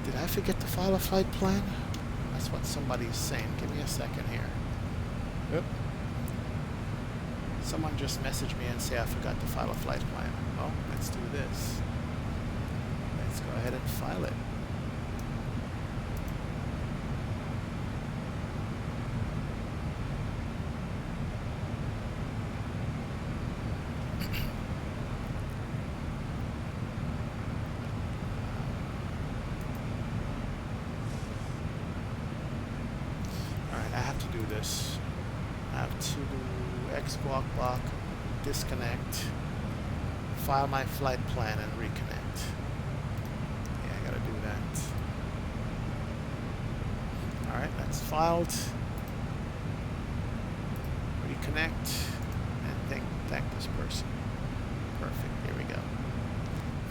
Did I forget to file a flight plan? That's what somebody's saying. Give me a second here. Oop. Someone just messaged me and say I forgot to file a flight plan. Oh, let's do this. Let's go ahead and file it. Alright, I have to do this. I have to block, disconnect, file my flight plan, and reconnect. Yeah, I gotta do that. Alright, that's filed. connect and thank this person. Perfect. Here we go.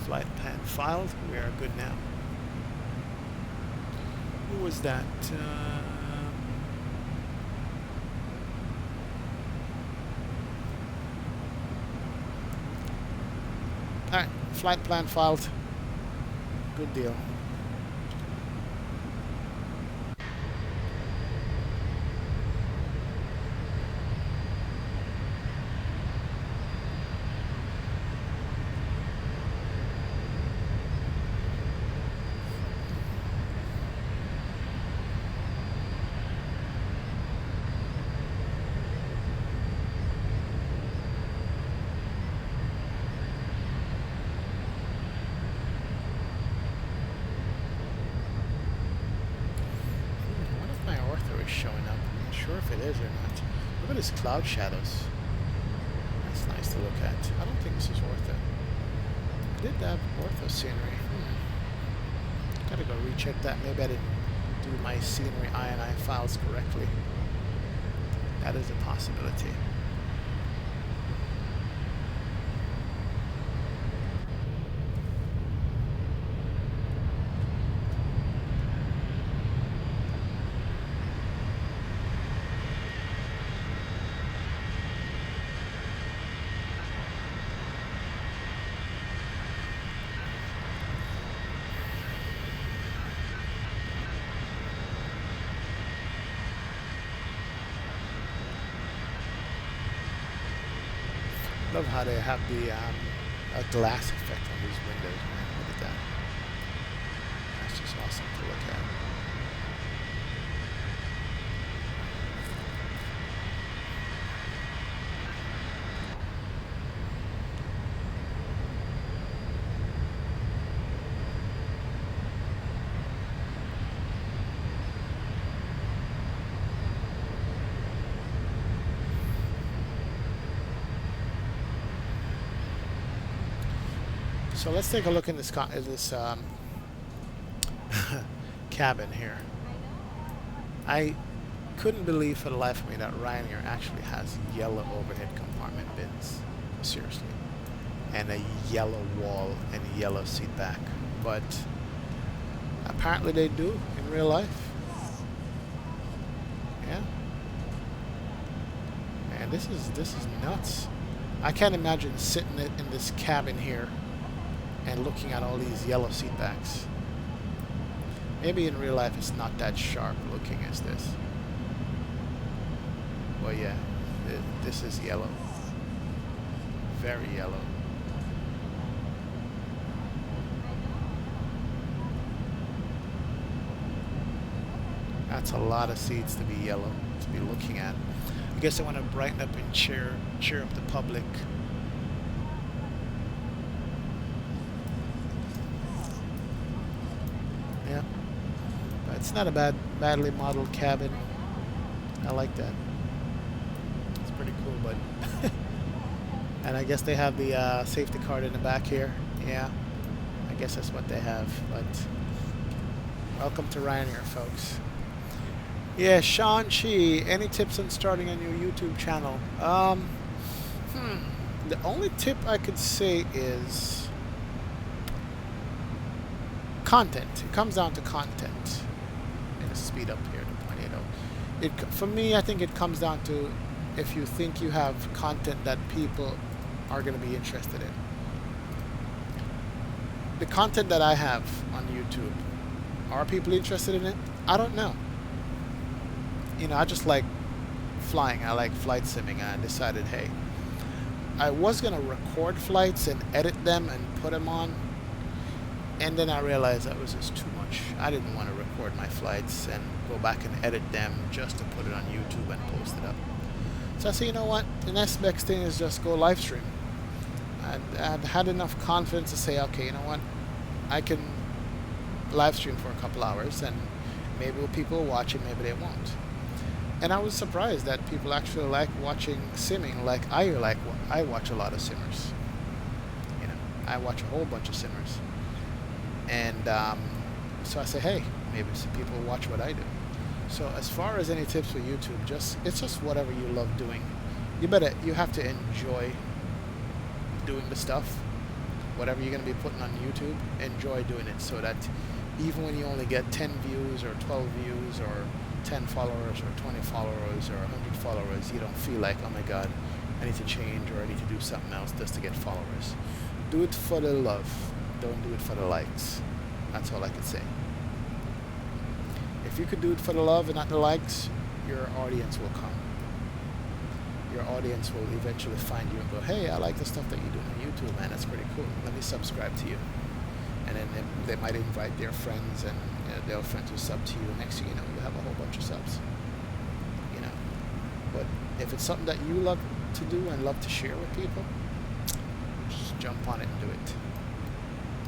Flight plan filed. We are good now. Who was that? Alright, flight plan filed. Good deal. Showing up. I'm not sure if it is or not. Look at his cloud shadows. That's nice to look at. I don't think this is ortho. I did have ortho scenery. Gotta go recheck that. Maybe I didn't do my scenery INI files correctly. That is a possibility. Love how they have the a glass effect on these windows, man. Look at that. That's just awesome to look at. So let's take a look in this cabin here. I couldn't believe for the life of me that Ryanair actually has yellow overhead compartment bins. Seriously. And a yellow wall and a yellow seat back. But apparently they do in real life. Yeah. Man, this is nuts. I can't imagine sitting in this cabin here and looking at all these yellow seat backs. Maybe in real life it's not that sharp looking as this. Well, yeah, this is yellow. Very yellow. That's a lot of seats to be yellow, to be looking at. I guess I want to brighten up and cheer up the public. Yeah, but it's not a badly modeled cabin. I like that. It's pretty cool, but and I guess they have the safety card in the back here. Yeah, I guess that's what they have. But welcome to Ryanair, folks. Yeah, Sean Chi, any tips on starting a new YouTube channel? The only tip I could say is content. It comes down to content. I'm gonna speed up here to 0.80. For me, I think it comes down to if you think you have content that people are going to be interested in. The content that I have on YouTube, are people interested in it? I don't know. You know, I just like flying. I like flight simming. I decided, hey, I was going to record flights and edit them and put them on. And then I realized that was just too much. I didn't want to record my flights and go back and edit them just to put it on YouTube and post it up. So I said, you know what? The next best thing is just go live stream. I'd had enough confidence to say, okay, you know what? I can live stream for a couple hours and maybe people will watch it, maybe they won't. And I was surprised that people actually like watching simming like I watch a lot of simmers. You know, I watch a whole bunch of simmers. And so I say, hey, maybe some people watch what I do. So as far as any tips for YouTube, it's just whatever you love doing. you have to enjoy doing the stuff. Whatever you're going to be putting on YouTube, enjoy doing it, so that even when you only get 10 views or 12 views or 10 followers or 20 followers or 100 followers, you don't feel like, oh my god, I need to change or I need to do something else just to get followers. Do it for the love. Don't do it for the likes. That's all I can say. If you could do it for the love and not the likes, your audience will come. Your audience will eventually find you and go, hey, I like the stuff that you do on YouTube, man, that's pretty cool. Let me subscribe to you. And then they might invite their friends, and their friends will sub to you. Next thing you know, you have a whole bunch of subs. You know. But if it's something that you love to do and love to share with people, just jump on it and do it.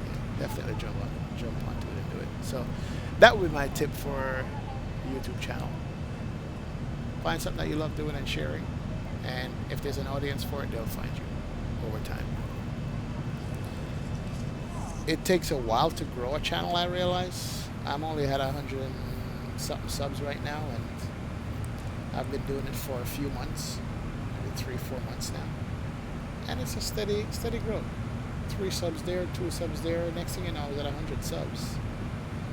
Yeah, definitely jump onto it and do it. So that would be my tip for YouTube channel. Find something that you love doing and sharing, and if there's an audience for it, they'll find you over time. It takes a while to grow a channel, I realize. I'm only at 100 and something subs right now, and I've been doing it for a few months, maybe 3-4 months now, and it's a steady growth. 3 subs there, 2 subs there. Next thing you know, I was at 100 subs.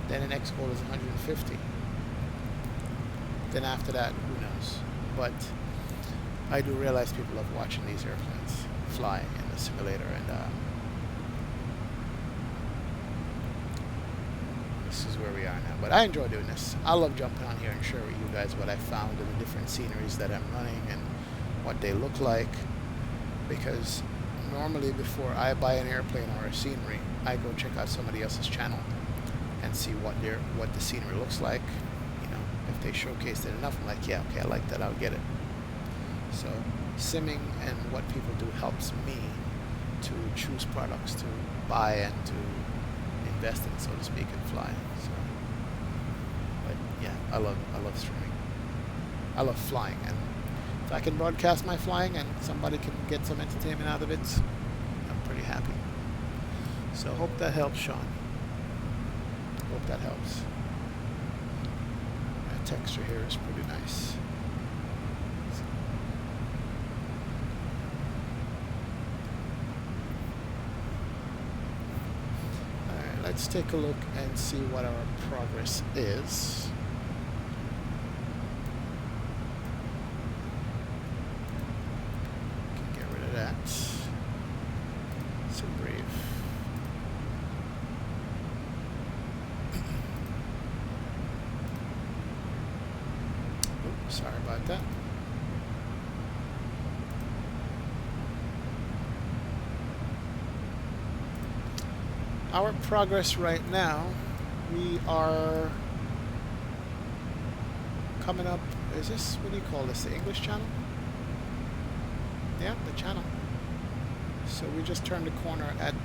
Then the next goal is 150. Then after that, who knows? But I do realize people love watching these airplanes fly in the simulator, and this is where we are now. But I enjoy doing this. I love jumping on here and sharing with you guys what I found in the different sceneries that I'm running and what they look like. Because normally before I buy an airplane or a scenery, I go check out somebody else's channel and see what the scenery looks like. If they showcased it enough, I'm like, yeah, okay, I like that, I'll get it. So simming and what people do helps me to choose products to buy and to invest in, so to speak, and fly. So, but yeah, I love streaming. I love flying, and if I can broadcast my flying and somebody can get some entertainment out of it, I'm pretty happy. So hope that helps, Sean. Hope that helps. Texture here is pretty nice. Alright, let's take a look and see what our progress is. Can get rid of that. So brief. Sorry about that. Our progress right now, we are coming up. Is this, what do you call this, the English channel? Yeah, the channel. So we just turned the corner at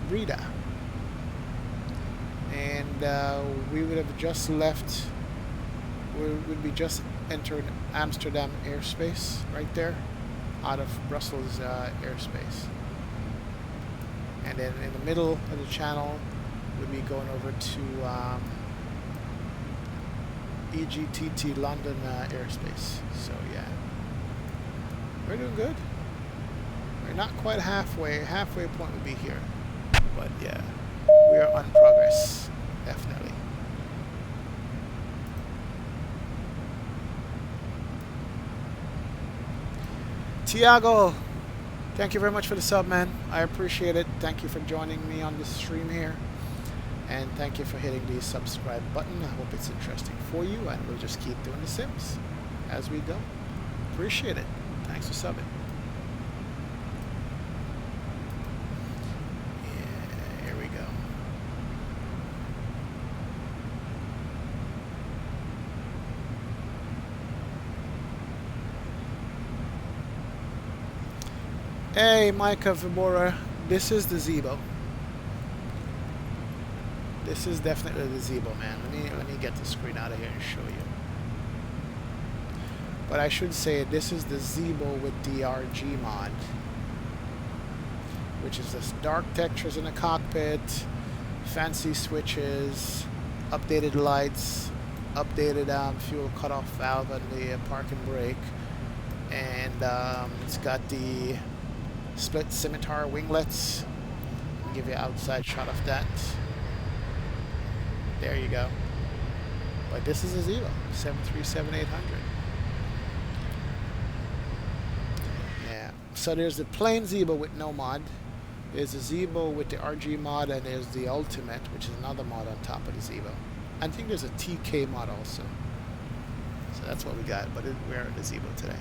Breda, and we would have just left. Would be just entered Amsterdam airspace right there, out of Brussels airspace. And then in the middle of the channel, would be going over to EGCC London airspace. So yeah, we're doing good. We're not quite halfway. Halfway point would be here, but yeah, we are on progress, definitely. Tiago, thank you very much for the sub, man. I appreciate it. Thank you for joining me on this stream here. And thank you for hitting the subscribe button. I hope it's interesting for you, and we'll just keep doing the sims as we go. Appreciate it. Thanks for subbing. Yeah, here we go. Hey, Micah Vibora, this is the Zibo. This is definitely the Zibo, man. Let me get the screen out of here and show you. But I should say this is the Zibo with DRG mod, which is this dark textures in the cockpit, fancy switches, updated lights, updated fuel cutoff valve on the park and brake, and it's got the split scimitar winglets. I'll give you an outside shot of that. There you go. But this is a Zibo 737-800. Yeah. So there's the plain Zibo with no mod. There's the Zibo with the RG mod, and there's the Ultimate, which is another mod on top of the Zibo. I think there's a TK mod also. So that's what we got, but we're at the Zibo today.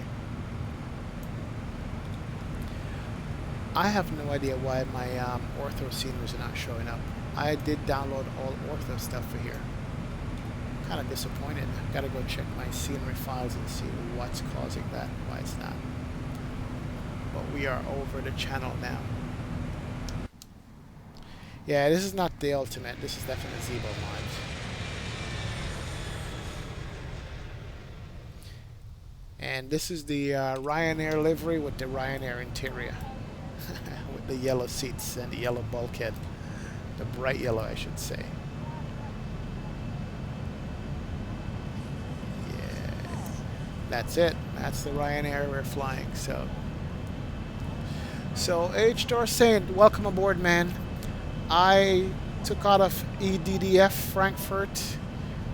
I have no idea why my ortho sceneries are not showing up. I did download all ortho stuff for here. Kind of disappointed. Gotta go check my scenery files and see what's causing that, why it's not. But we are over the channel now. Yeah, this is not the Ultimate. This is definitely Zibo mod. And this is the Ryanair livery with the Ryanair interior. With the yellow seats and the yellow bulkhead. The bright yellow, I should say. Yeah. That's it. That's the Ryanair we're flying. So H. Dorsane, welcome aboard, man. I took out of EDDF Frankfurt,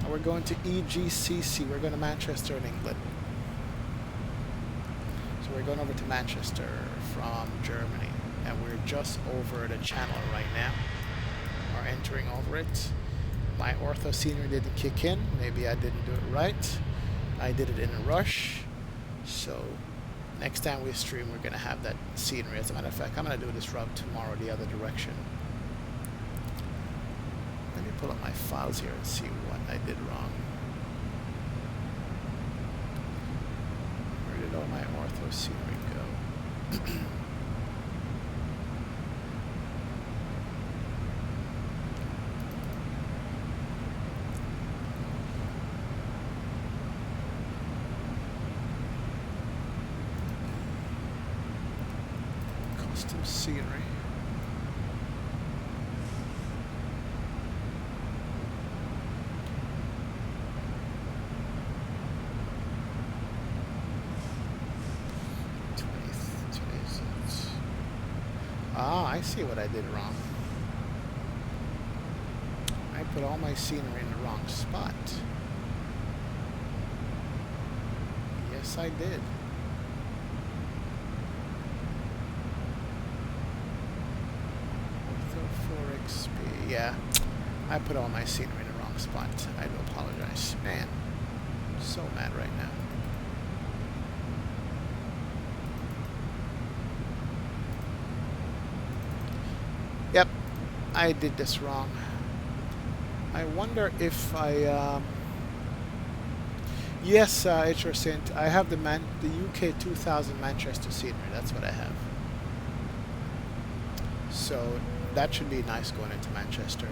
and we're going to EGCC. We're going to Manchester in England. So we're going over to Manchester from Germany, and we're just over the channel right now, or entering over it. My ortho scenery didn't kick in. Maybe I didn't do it right. I did it in a rush. So next time we stream, we're going to have that scenery. As a matter of fact, I'm going to do this route tomorrow the other direction. Let me pull up my files here and see what I did wrong. Where did all my ortho scenery go? Custom scenery. Ah, I see what I did wrong. I put all my scenery in the wrong spot. Yes, I did. Ortho 4XP. Yeah, I put all my scenery in the wrong spot. I do apologize. Man, I'm so mad right now. Yep, I did this wrong. I wonder if I, yes, HRSint, I have the UK 2000 Manchester scenery. That's what I have. So that should be nice going into Manchester.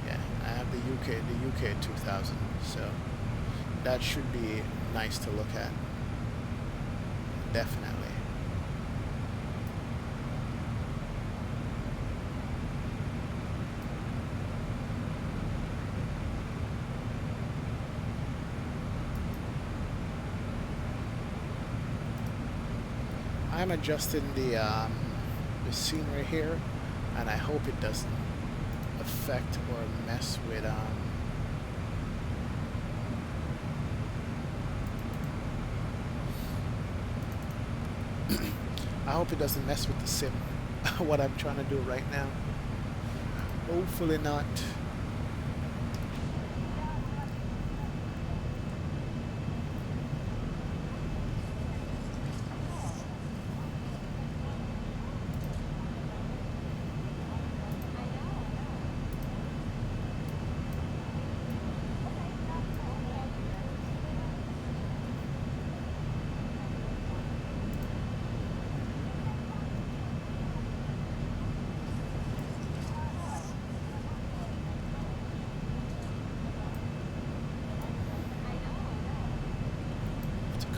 Yeah, I have the UK 2000. So that should be nice to look at. Definitely. I'm adjusting the scenery here, and I hope it doesn't affect or mess with I hope it doesn't mess with the sim. What I'm trying to do right now. Hopefully not.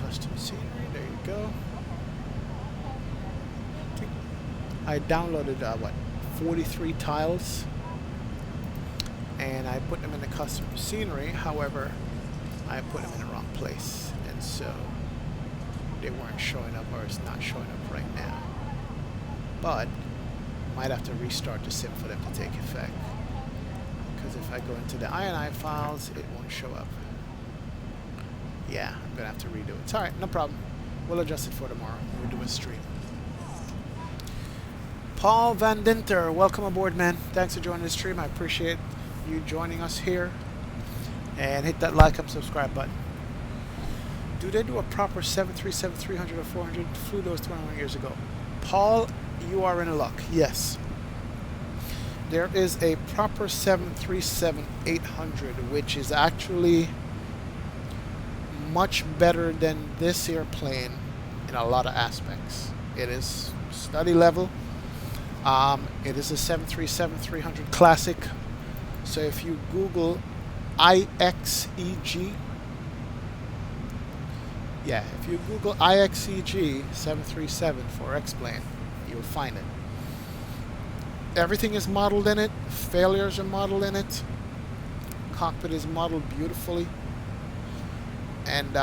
Custom scenery, there you go. I downloaded 43 tiles, and I put them in the custom scenery. However, I put them in the wrong place, and so they weren't showing up, or it's not showing up right now. But might have to restart the sim for them to take effect, because if I go into the INI files, it won't show up. Yeah, I'm gonna have to redo it. It's alright, no problem. We'll adjust it for tomorrow when we do a stream. Paul Van Dinter, welcome aboard, man. Thanks for joining the stream. I appreciate you joining us here. And hit that like and subscribe button. Do they do a proper 737-300 or 400? Flew those 21 years ago. Paul, you are in luck. Yes. There is a proper 737-800, which is actually much better than this airplane in a lot of aspects. It is study level. It is a 737-300 Classic. So if you Google IXEG, yeah, if you Google IXEG 737 for X-Plane, you'll find it. Everything is modeled in it. Failures are modeled in it. Cockpit is modeled beautifully. And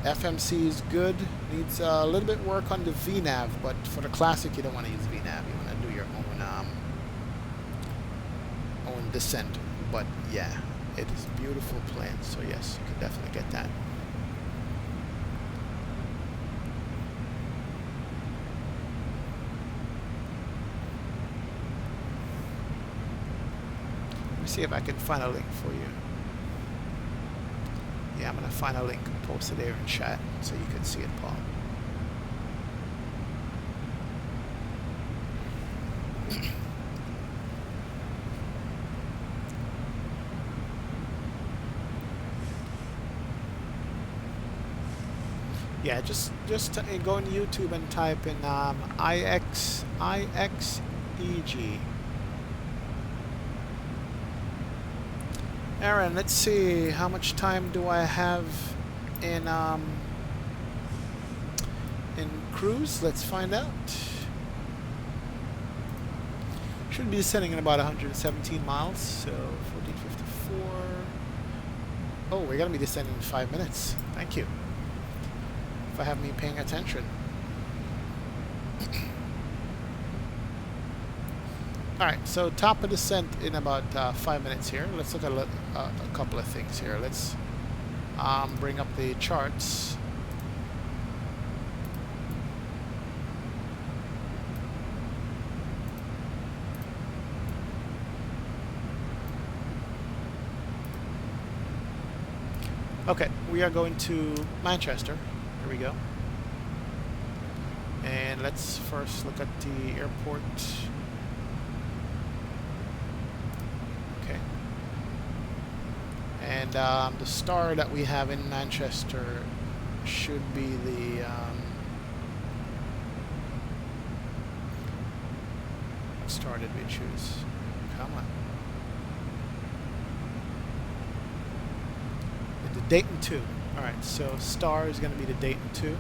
FMC is good. Needs a little bit work on the VNAV, but for the Classic, you don't want to use VNAV. You want to do your own descent. But yeah, it is a beautiful plane. So yes, you can definitely get that. Let me see if I can find a link for you. Yeah, I'm going to find a link and post it there in chat so you can see it, Paul. Yeah, just go on YouTube and type in IXEG. Aaron, let's see, how much time do I have in cruise? Let's find out. Should be descending in about 117 miles, so 1454. Oh, we're gonna be descending in 5 minutes. Thank you for having me paying attention. Alright, so top of descent in about 5 minutes here. Let's look at a couple of things here. Let's bring up the charts. Okay, we are going to Manchester. Here we go. And let's first look at the airport. And the star that we have in Manchester should be the what star did we choose? Come on. The Dayton 2. Alright, so star is going to be the Dayton 2.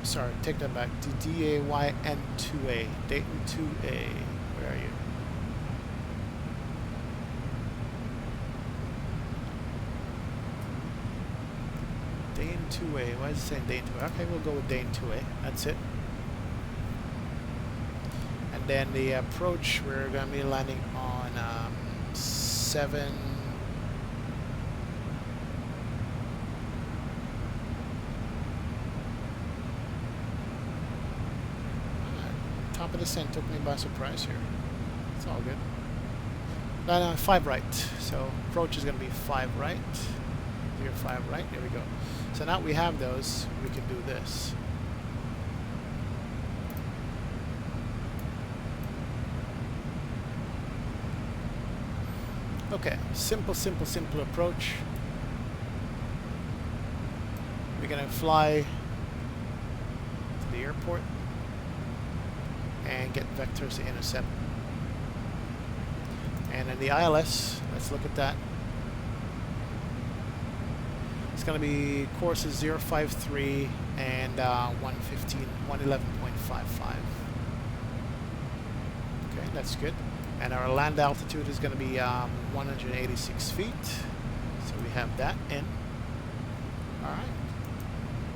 Sorry, take that back. The DAYN2A. Dayton 2A. Where are you? Dayton 2A. Why is it saying Dayton 2A? Okay, we'll go with Dayton 2A. That's it. And then the approach, we're going to be landing on 7. Top of descent took me by surprise here. It's all good. 5 right. So approach is going to be 5 right. 5 right. There we go. So now we have those, we can do this. Okay, simple approach. We're gonna fly to the airport and get vectors to intercept. And then the ILS, let's look at that. It's going to be courses 053 and 111.55. Okay, that's good. And our land altitude is going to be 186 feet. So we have that in. Alright.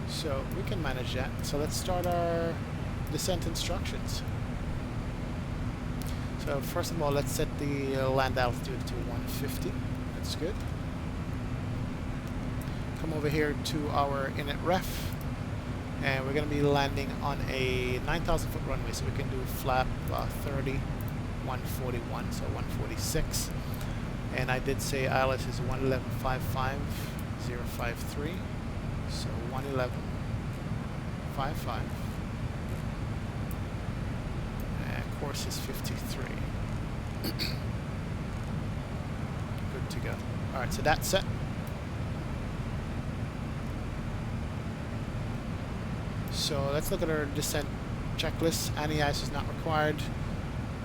So we can manage that. So let's start our descent instructions. So first of all, let's set the land altitude to 150. That's good. Come over here to our init ref, and we're going to be landing on a 9,000 foot runway, so we can do flap 30, 141, so 146. And I did say ILS is 111.55.053, so 111.55. Course is 53. Good to go. Alright, so that's set. So let's look at our descent checklist. Anti-ice is not required.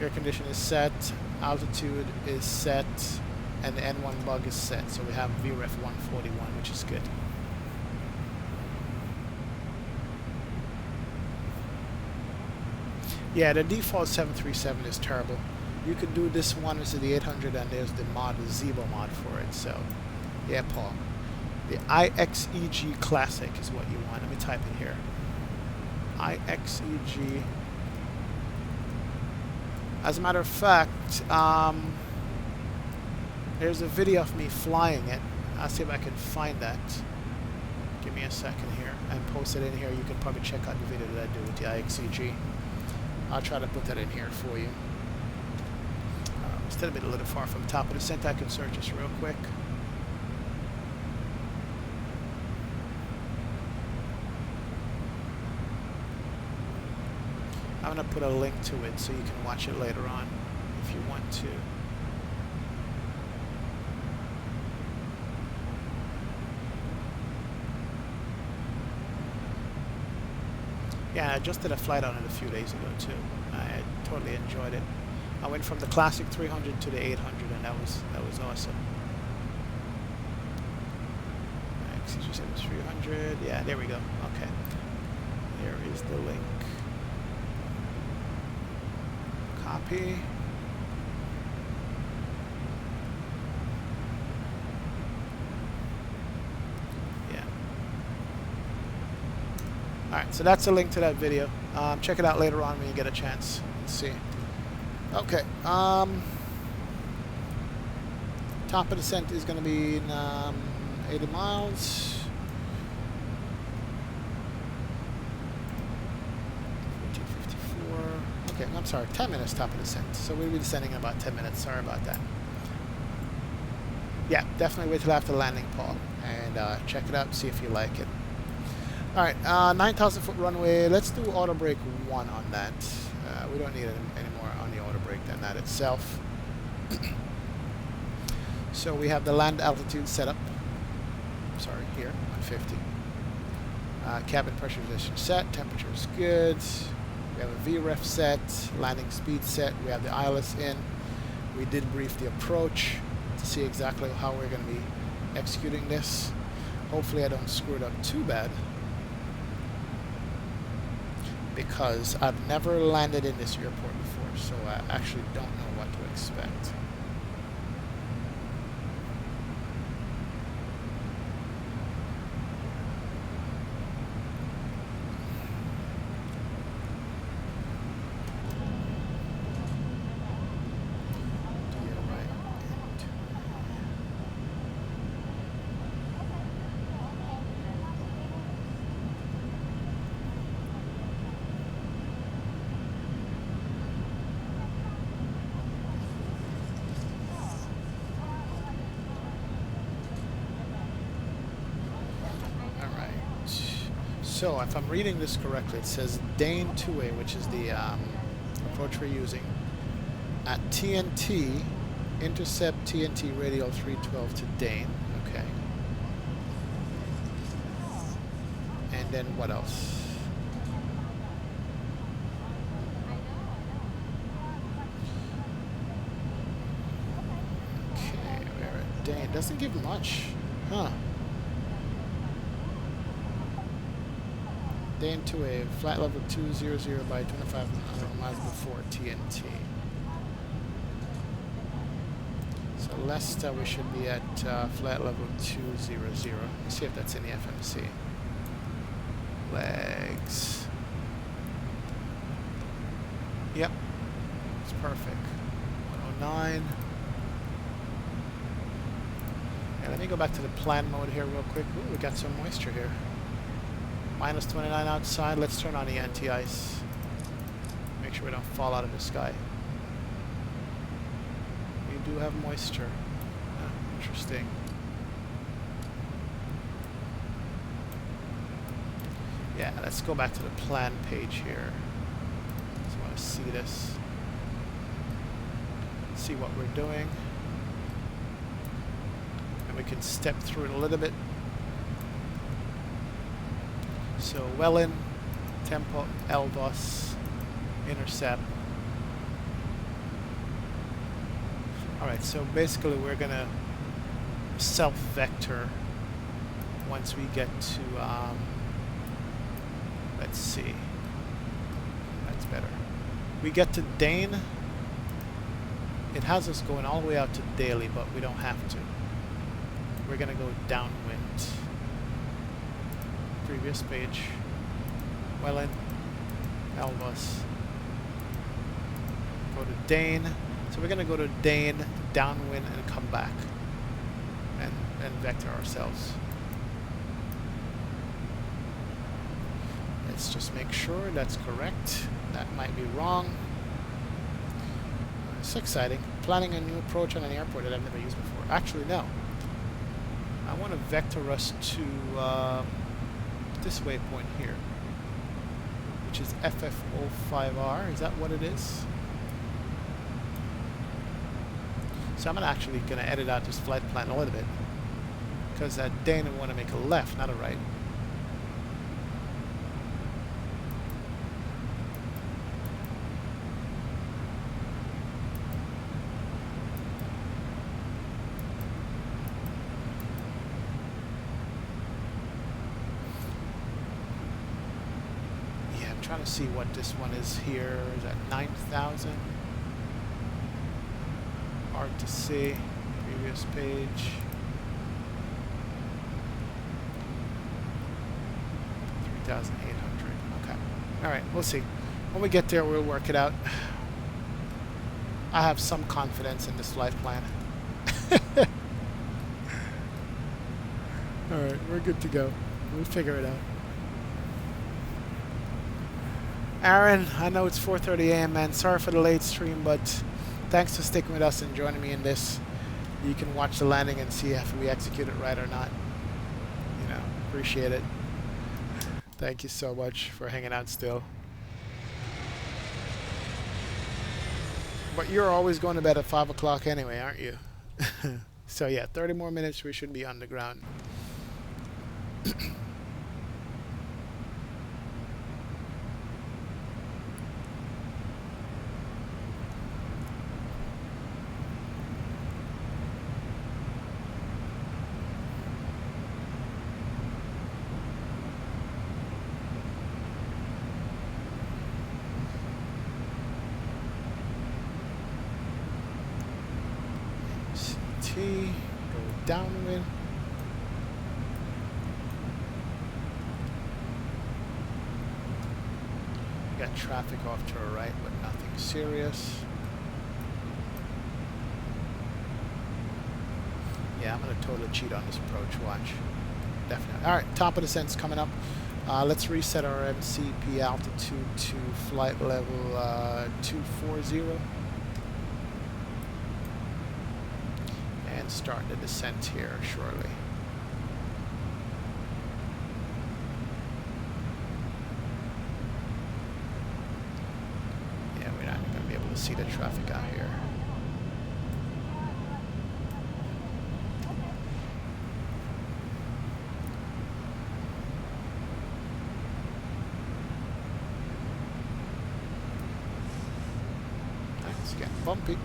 Air condition is set. Altitude is set. And the N1 bug is set. So we have VREF 141, which is good. Yeah, the default 737 is terrible. You can do this one, which is the 800, and there's the mod, the Zibo mod for it. So, yeah, Paul. The IXEG Classic is what you want. Let me type it here. IXEG. As a matter of fact, there's a video of me flying it. I'll see if I can find that. Give me a second here and post it in here. You can probably check out the video that I do with the IXEG. I'll try to put that in here for you. Still a little far from the top of the descent. I can search this real quick. I'm going to put a link to it so you can watch it later on if you want to. Yeah, I just did a flight on it a few days ago too. I totally enjoyed it. I went from the classic 300 to the 800, and that was awesome. Excuse me, it was 300. Yeah, there we go. Okay, there is the link. Copy. Alright, so that's a link to that video. Check it out later on when you get a chance. Let's see. Okay. Top of descent is going to be in 80 miles. 1454. Okay, I'm sorry. 10 minutes top of descent. So we'll be descending in about 10 minutes. Sorry about that. Yeah, definitely wait till after landing, Paul. And check it out, see if you like it. Alright, 9,000 foot runway. Let's do auto brake 1 on that. We don't need any more on the auto brake than that itself. So we have the land altitude set up. Sorry, here, 150. Cabin pressurization set. Temperature is good. We have a VREF set. Landing speed set. We have the ILS in. We did brief the approach to see exactly how we're going to be executing this. Hopefully I don't screw it up too bad, because I've never landed in this airport before, so I actually don't know what to expect. So, if I'm reading this correctly, it says Dane 2A, which is the approach we're using, at TNT, intercept TNT radial 312 to Dane. Okay. And then what else? Okay, we're at Dane. Doesn't give much. Huh. Dane 2A, flight level 200 by 25 miles before TNT. So Leicester, we should be at flight level 200. Let's see if that's in the FMC. Legs. Yep. It's perfect. 109. And let me go back to the plan mode here real quick. Ooh, we got some moisture here. Minus 29 outside. Let's turn on the anti-ice. Make sure we don't fall out of the sky. We do have moisture. Interesting. Yeah, let's go back to the plan page here. Just want to see this. See what we're doing. And we can step through it a little bit. So Welland, Tempo, Eldos, intercept. Alright, so basically we're gonna self-vector once we get to, let's see, that's better. We get to Dane. It has us going all the way out to Daly, but we don't have to. We're gonna go downwind. Previous page. Welland, Elvas. Go to Dane. So we're gonna go to Dane, downwind, and come back. And vector ourselves. Let's just make sure that's correct. That might be wrong. It's exciting. Planning a new approach on an airport that I've never used before. Actually, no. I want to vector us to this waypoint here, which is FF05R. Is that what it is? So I'm actually going to edit out this flight plan a little bit, because at Dane I want to make a left, not a right. Trying to see what this one is here. Is that 9,000? Hard to see. Previous page. 3,800. Okay. Alright, we'll see. When we get there, we'll work it out. I have some confidence in this flight plan. Alright, we're good to go. We'll figure it out. Aaron, I know it's 4:30 a.m. man. Sorry for the late stream, but thanks for sticking with us and joining me in this. You can watch the landing and see if we execute it right or not. You know, appreciate it. Thank you so much for hanging out still. But you're always going to bed at 5 o'clock anyway, aren't you? So yeah, 30 more minutes we should be on the ground. Go downwind. Got traffic off to our right, but nothing serious. Yeah, I'm going to totally cheat on this approach. Watch. Definitely. Alright, top of the descent's coming up. Let's reset our MCP altitude to flight level 240. And start the descent here shortly. Yeah, we're not going to be able to see the traffic out here. It's getting bumpy.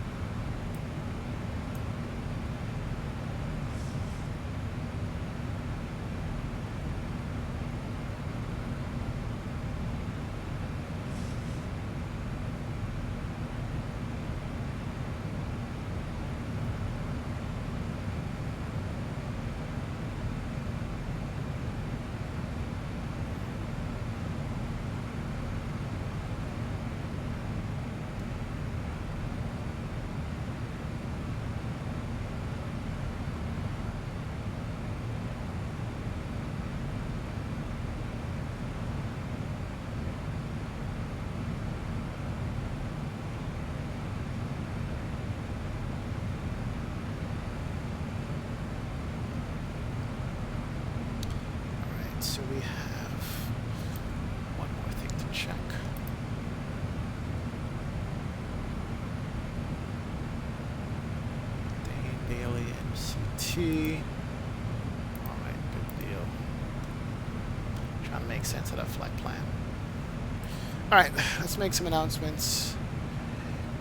so we have one more thing to check. Day daily MCT. Alright, good deal. Trying to make sense of that flight plan. Alright, let's make some announcements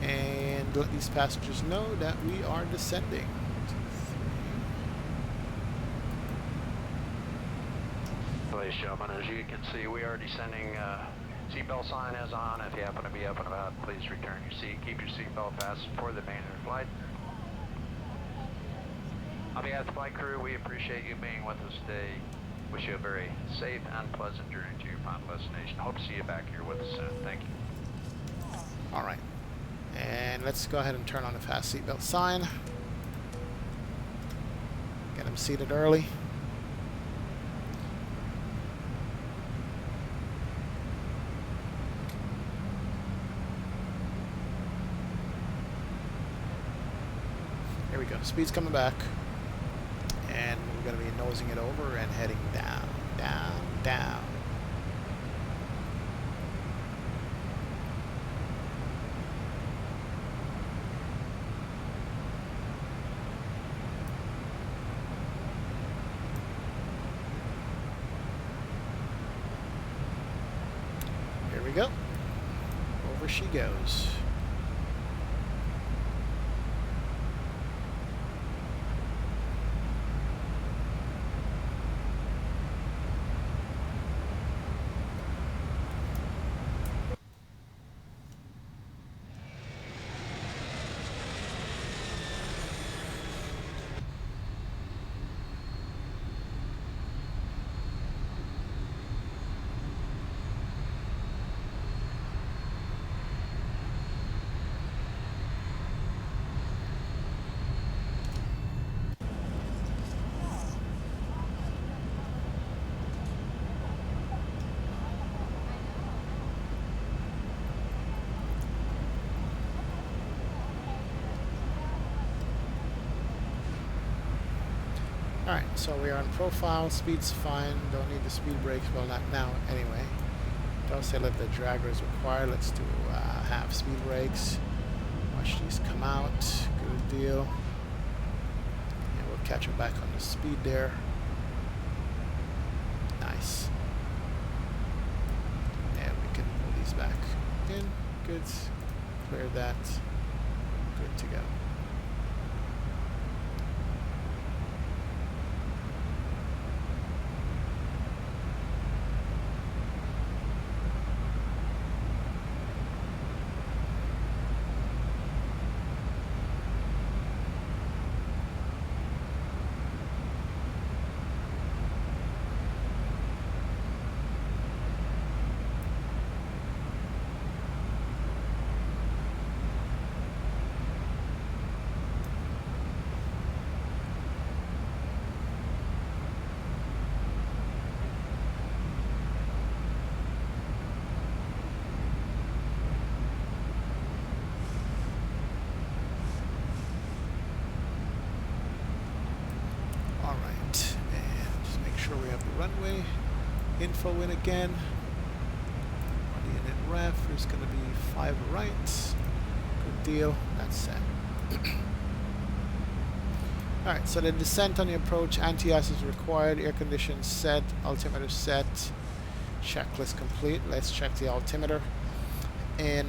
and let these passengers know that we are descending. 2, 3. Ladies and gentlemen, as you can see, we are descending. Seatbelt sign is on. If you happen to be up and about, please return your seat. Keep your seatbelt fastened for the remainder of the flight. On behalf of the flight crew, we appreciate you being with us today. Wish you a very safe and pleasant journey to your final destination. Hope to see you back here with us soon. Thank you. All right, and let's go ahead and turn on the fast seatbelt sign. Get them seated early. Here we go. Speed's coming back. And we're going to be nosing it over and heading down, down, down. Here we go. Over she goes. Alright, so we are on profile, speed's fine, don't need the speed brakes, well not now anyway. Don't say let the dragger is required, let's do half speed brakes. Watch these come out, good deal. And we'll catch them back on the speed there. Nice. And we can pull these back in, good. Clear that, good to go. Runway info in again. On the init ref, there's going to be 5 right. Good deal. That's set. Alright, so the descent on the approach, anti-ice is required, air conditions set, altimeter set, checklist complete. Let's check the altimeter. In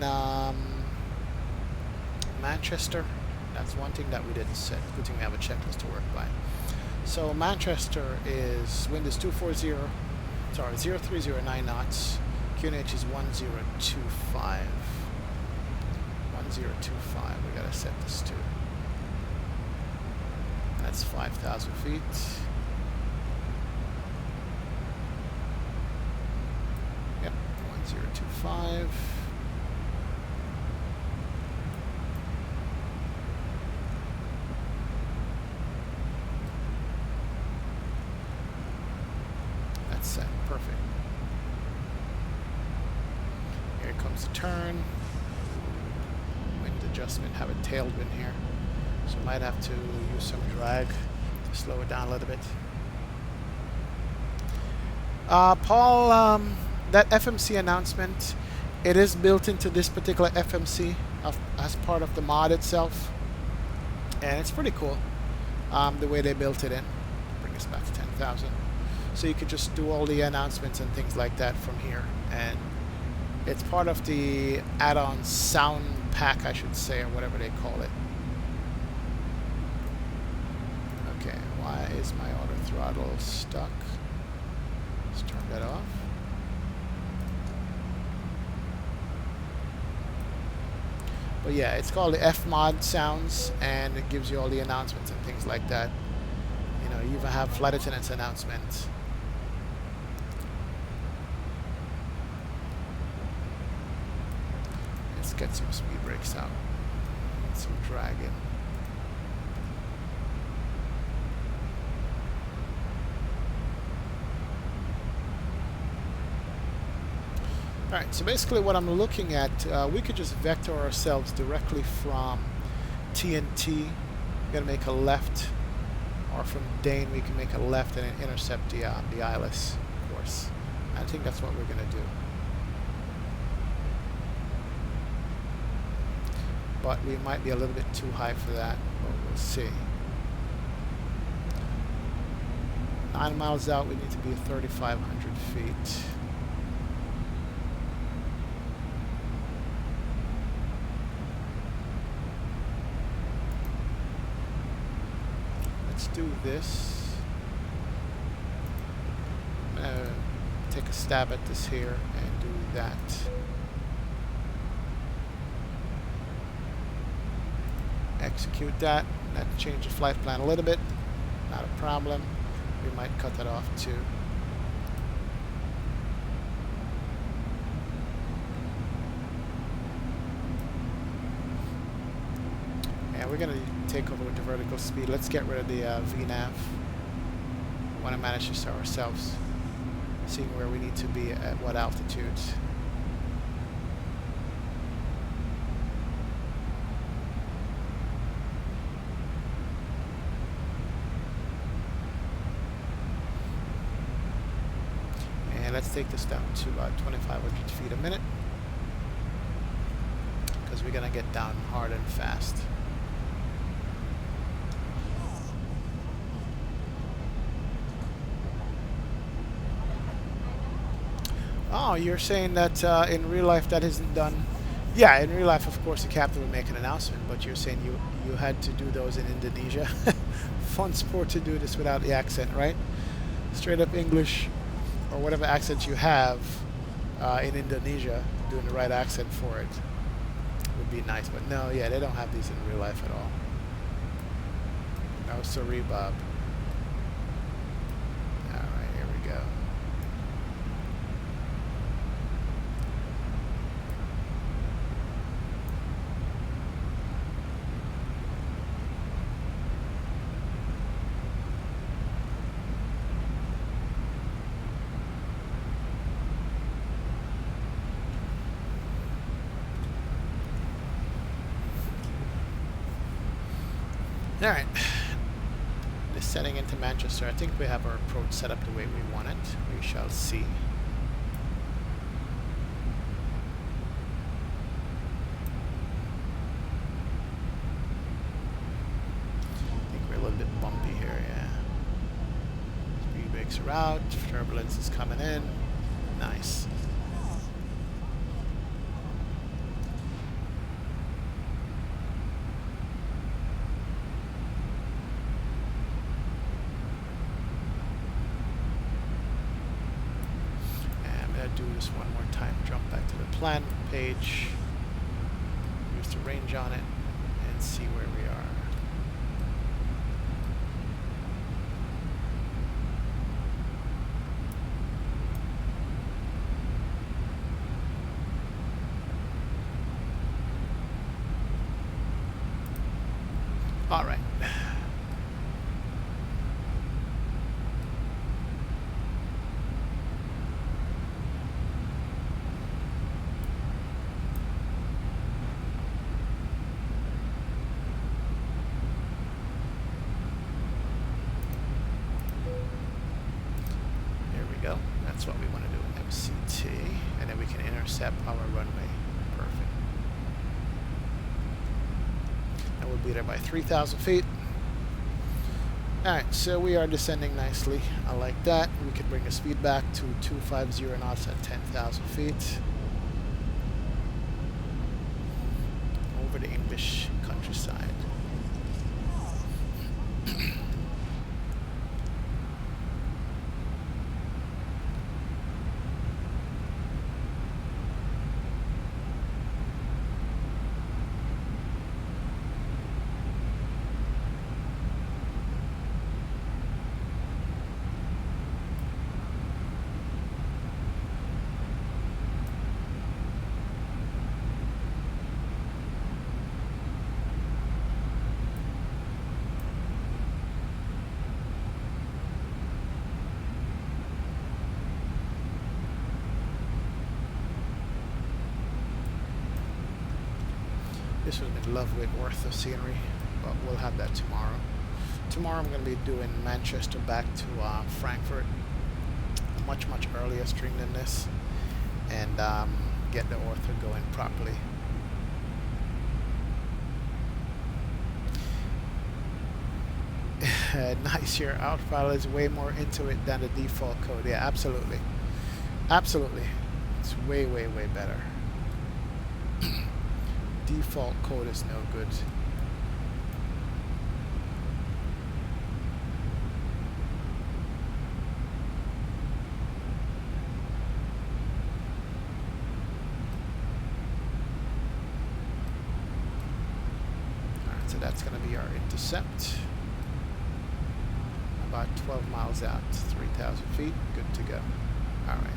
Manchester, that's one thing that we didn't set. Good thing we have a checklist to work by. So Manchester is wind is 03009 knots. QNH is 1025. 1025. We gotta set this to. That's 5,000 feet. Yep, 1025. Set. Perfect. Here comes the turn. Wind adjustment, have a tailwind here. So might have to use some drag to slow it down a little bit. Paul, that FMC announcement, it is built into this particular FMC as part of the mod itself, and it's pretty cool the way they built it in. Bring us back to 10,000. So you could just do all the announcements and things like that from here, and it's part of the add-on sound pack, I should say, or whatever they call it. Okay, why is my auto throttle stuck? Let's turn that off. But yeah, it's called the F-Mod Sounds, and it gives you all the announcements and things like that. You know, you even have flight attendants' announcements. Let's get some speed brakes out. Some dragging. Alright, so basically what I'm looking at, we could just vector ourselves directly from TNT. We're going to make a left, or from Dane we can make a left and then intercept the ILS course. I think that's what we're going to do. But we might be a little bit too high for that, but we'll see. 9 miles out, we need to be 3,500 feet. Let's do this. I'm going to take a stab at this here and do that. Execute that. That change the flight plan a little bit. Not a problem. We might cut that off too. And we're going to take over with the vertical speed. Let's get rid of the VNAV. We want to manage this ourselves, seeing where we need to be at what altitudes. And let's take this down to about 2,500 feet a minute, because we're going to get down hard and fast. Oh, you're saying that in real life that isn't done? Yeah, in real life, of course, the captain would make an announcement, but you're saying you had to do those in Indonesia. Fun sport to do this without the accent, right? Straight up English, or whatever accent you have in Indonesia, doing the right accent for it would be nice. But no, yeah, they don't have these in real life at all. No, sorry, Bob. Alright, here we go. Alright, descending into Manchester. I think we have our approach set up the way we want it. We shall see. I think we're a little bit bumpy here, yeah. Speed brakes are out, turbulence is coming in. Nice. Do this one more time, jump back to the plan page, use the range on it, and see where we are. All right. That's what we want to do. MCT, and then we can intercept our runway. Perfect. And we'll be there by 3,000 feet. Alright, so we are descending nicely. I like that. We can bring the speed back to 250 knots at 10,000 feet. Over the English countryside. This would have been lovely worth of scenery, but we'll have that tomorrow. Tomorrow I'm going to be doing Manchester back to Frankfurt, much earlier stream than this, and get the ortho going properly. Nice, your out file is way more into it than the default code. Yeah, absolutely. Absolutely. It's way better. Default code is no good. Alright, so that's going to be our intercept. About 12 miles out, 3,000 feet, good to go. Alright.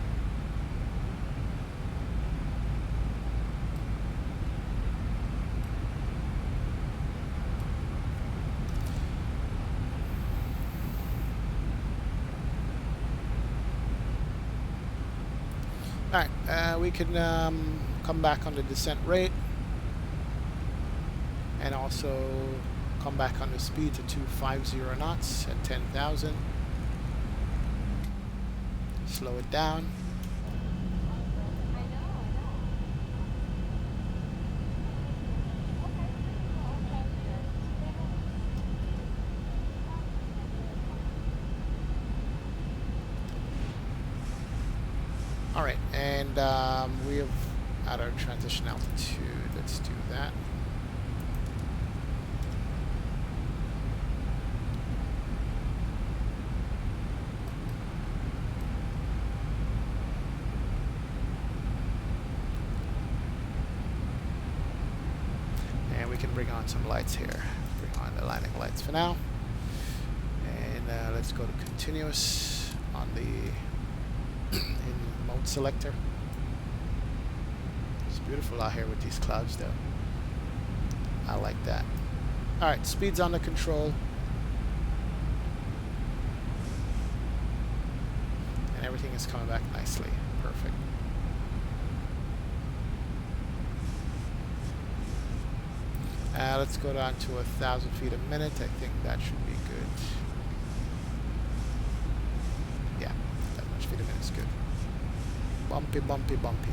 Alright, we can come back on the descent rate and also come back on the speed to 250 knots at 10,000. Slow it down. Alright, and we have at our transition altitude. Let's do that. And we can bring on some lights here. Bring on the landing lights for now. And let's go to continuous on the in mode selector. It's beautiful out here with these clouds though. I like that. Alright, speed's under control. And everything is coming back nicely. Perfect. Let's go down to 1,000 feet a minute. I think that should be good. Yeah, that much feet a minute is good. Bumpy, bumpy, bumpy.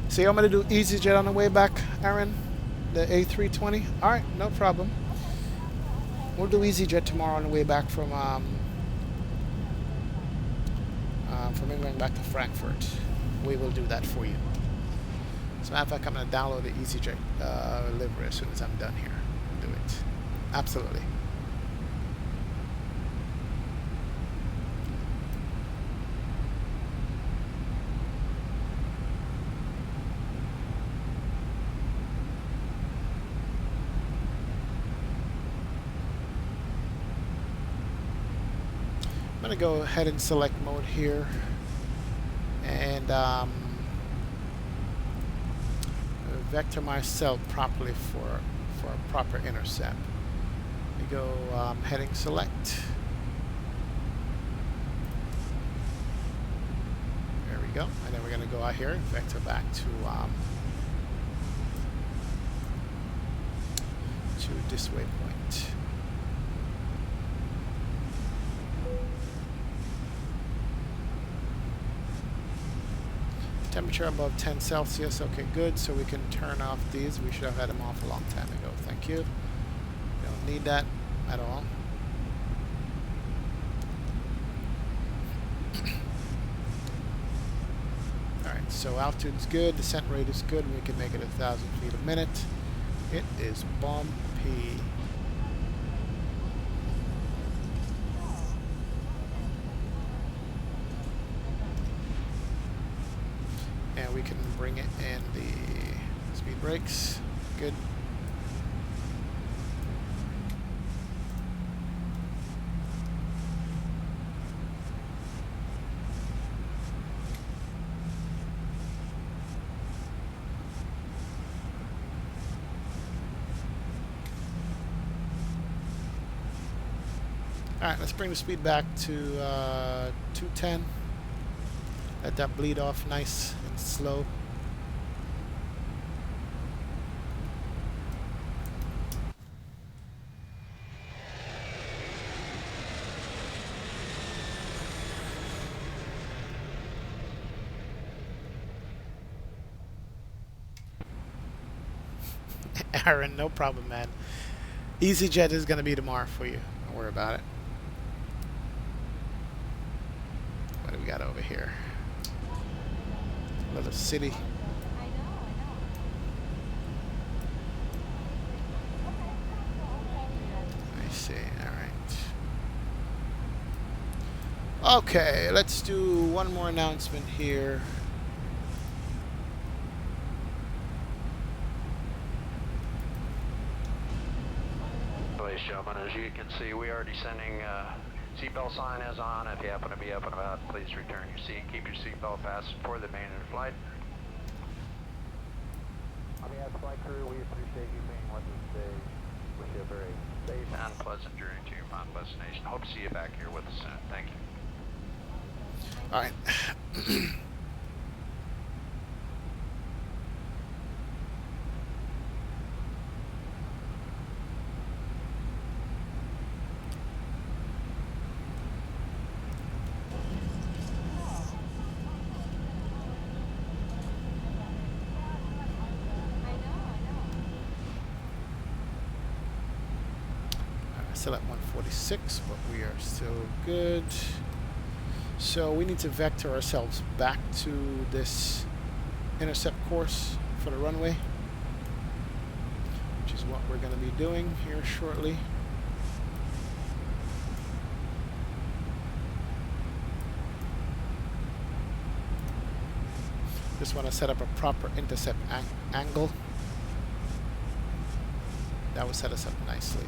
So I'm going to do EasyJet on the way back, Aaron? The A320? Alright, no problem. We'll do EasyJet tomorrow on the way back from England back to Frankfurt. We will do that for you. As a matter of fact, I'm going to download the EasyJet livery as soon as I'm done here. Do it. Absolutely. I'm going to go ahead and select mode here and vector my cell properly for a proper intercept. We go heading select. There we go. And then we're going to go out here and vector back to this waypoint. Temperature above 10 Celsius. Okay, good. So we can turn off these. We should have had them off a long time ago. Thank you. Don't need that at all. Alright, so altitude's good. Descent rate is good. We can make it 1,000 feet a minute. It is bumpy. And we can bring it in the speed brakes. Good. Alright, let's bring the speed back to 210. Let that bleed off nice and slow. Aaron, no problem, man. EasyJet is going to be tomorrow for you. Don't worry about it. What do we got over here? Little city. I see. All right. Okay, let's do one more announcement here. Ladies and gentlemen, as you can see, we are descending. Seatbelt sign is on. If you happen to be up and about, please return your seat. Keep your seatbelt fastened for the remainder of the flight. On behalf of the flight crew, we appreciate you being with us today. Wish you a very safe and pleasant journey to your final destination. Hope to see you back here with us soon. Thank you. All right. Still at 146, but we are still good. So we need to vector ourselves back to this intercept course for the runway, which is what we're going to be doing here shortly. Just want to set up a proper intercept angle. That will set us up nicely.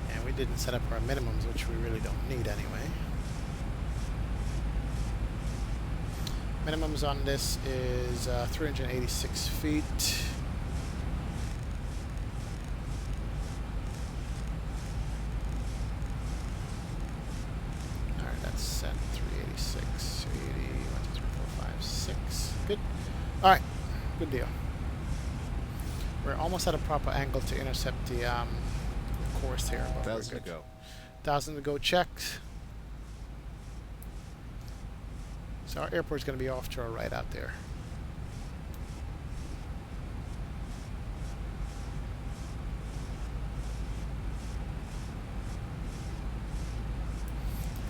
And we didn't set up our minimums, which we really don't need anyway. Minimums on this is 386 feet. Alright, that's set 386, 380, 1, 2, 3, 4, 5, 6. Good. Alright, good deal. We're almost at a proper angle to intercept the course here. 1,000 to go. 1,000 to go checked. So our airport's going to be off to our right out there.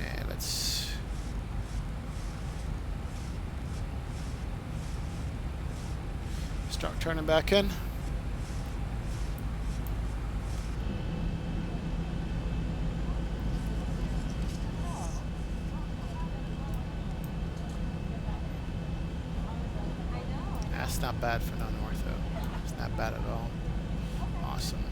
And let's start turning back in. That's not bad for non-ortho. It's not bad at all. Awesome.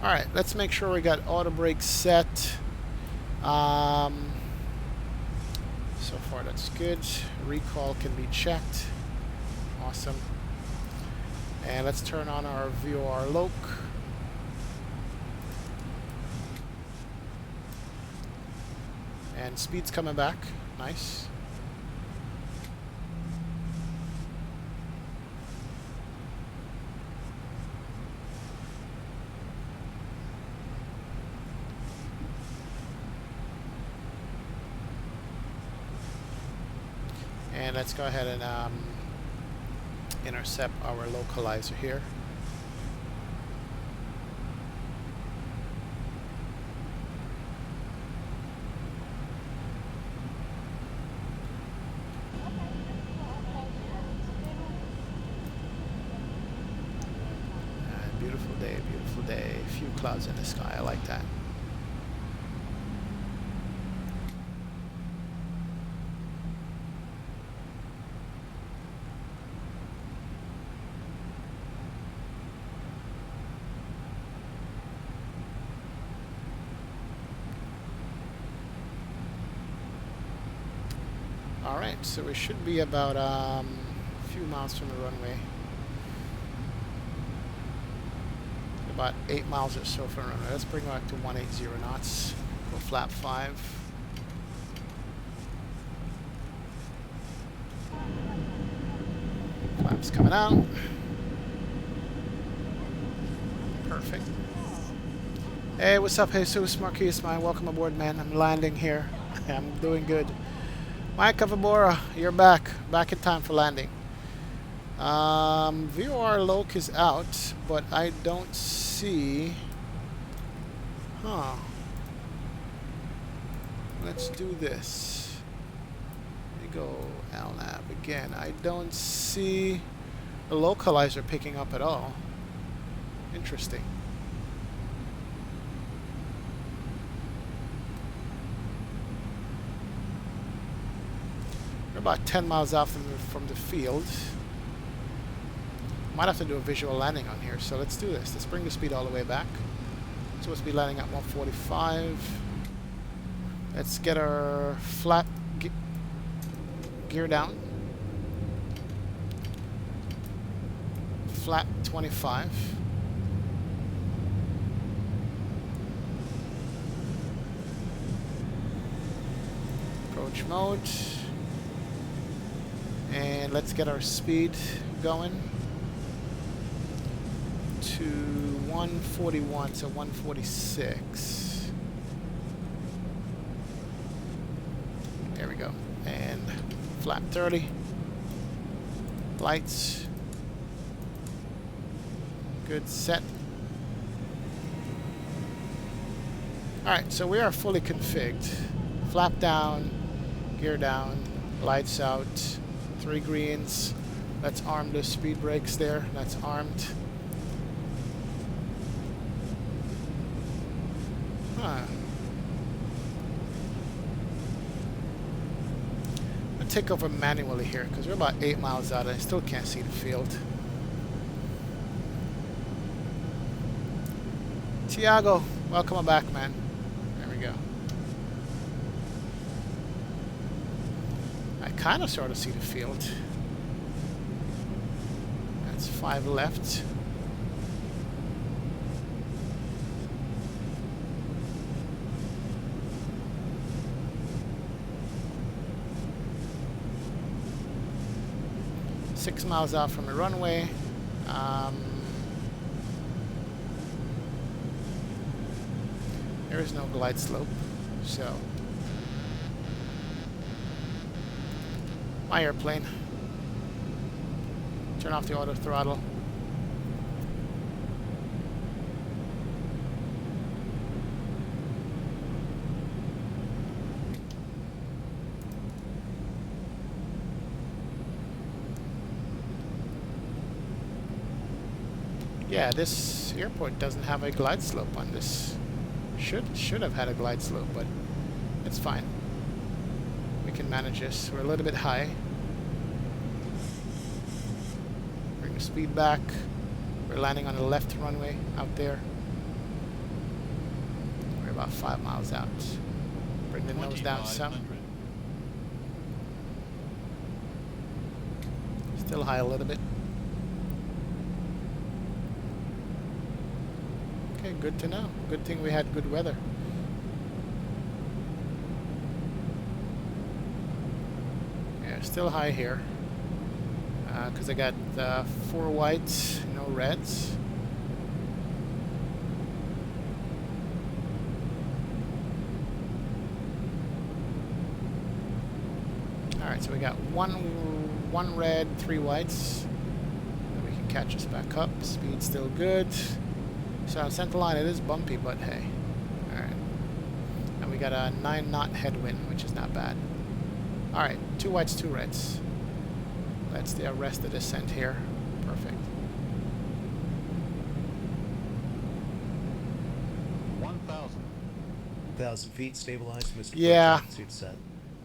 Alright, let's make sure we got auto brakes set. So far that's good. Recall can be checked. Awesome. And let's turn on our VOR loc. And speed's coming back. Nice. And let's go ahead and intercept our localizer here. Beautiful day, beautiful day. A few clouds in the sky. I like that. Alright, so we should be about a few miles from the runway. About 8 miles or so from the runway. Let's bring it back to 180 knots. Go flap 5. Flaps coming out. Perfect. Hey, what's up, Jesus Marquis? Welcome aboard, man. I'm landing here. I'm doing good. Mike Avabora, you're back. Back in time for landing. VOR loc is out, but I don't see... Huh. Let's do this. Let me go LNAV again. I don't see the localizer picking up at all. Interesting. We're about 10 miles out from the field. Might have to do a visual landing on here, so let's do this. Let's bring the speed all the way back. It's supposed to be landing at 145. Let's get our flat gear down. Flat 25. Approach mode. And let's get our speed going to 141, so 146. There we go. And flap 30. Lights. Good, set. Alright, so we are fully configured. Flap down, gear down, lights out, 3 greens. Let's arm the speed brakes there. That's armed. Huh. I'll take over manually here because we're about 8 miles out. I still can't see the field. Tiago, welcome back, man. There we go. I kind of sort of see the field. That's 5 left. Six miles out from the runway. There is no glide slope, so my airplane. Turn off the auto throttle. Yeah, this airport doesn't have a glide slope on this. Should have had a glide slope, but it's fine. We can manage this. We're a little bit high. Bring the speed back. We're landing on the left runway out there. We're about 5 miles out. Bring the nose down some. Still high a little bit. good to know. Good thing we had good weather. Yeah, still high here. Because I got 4 whites, no reds. Alright, so we got one red, 3 whites. And we can catch us back up. Speed's still good. So on center line it is bumpy, but hey. Alright. And we got a 9 knot headwind, which is not bad. Alright, 2 whites, 2 reds. Let's arrest the descent here. Perfect. 1,000 feet, stabilized, Mr. Yeah. Suit set.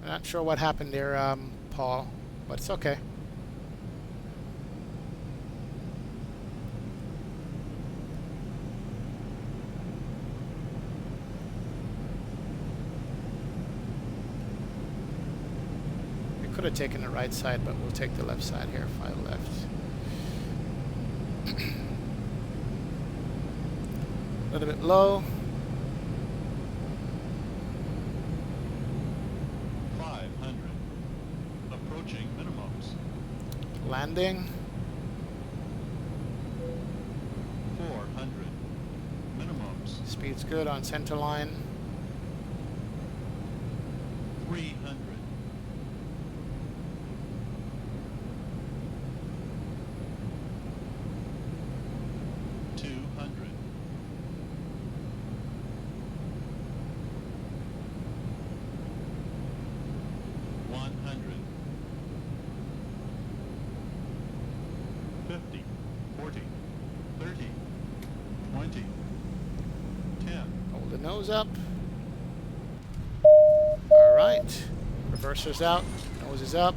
I'm not sure what happened there, Paul, but it's okay. Could have taken the right side, but we'll take the left side here. 5 left. A little bit low. 500. Approaching minimums. Landing. 400. Minimums. Speed's good on center line. 300. 200. 100. 50. 40. 30. 20. 10. Hold the nose up. Alright. Reverser's out. Nose is up.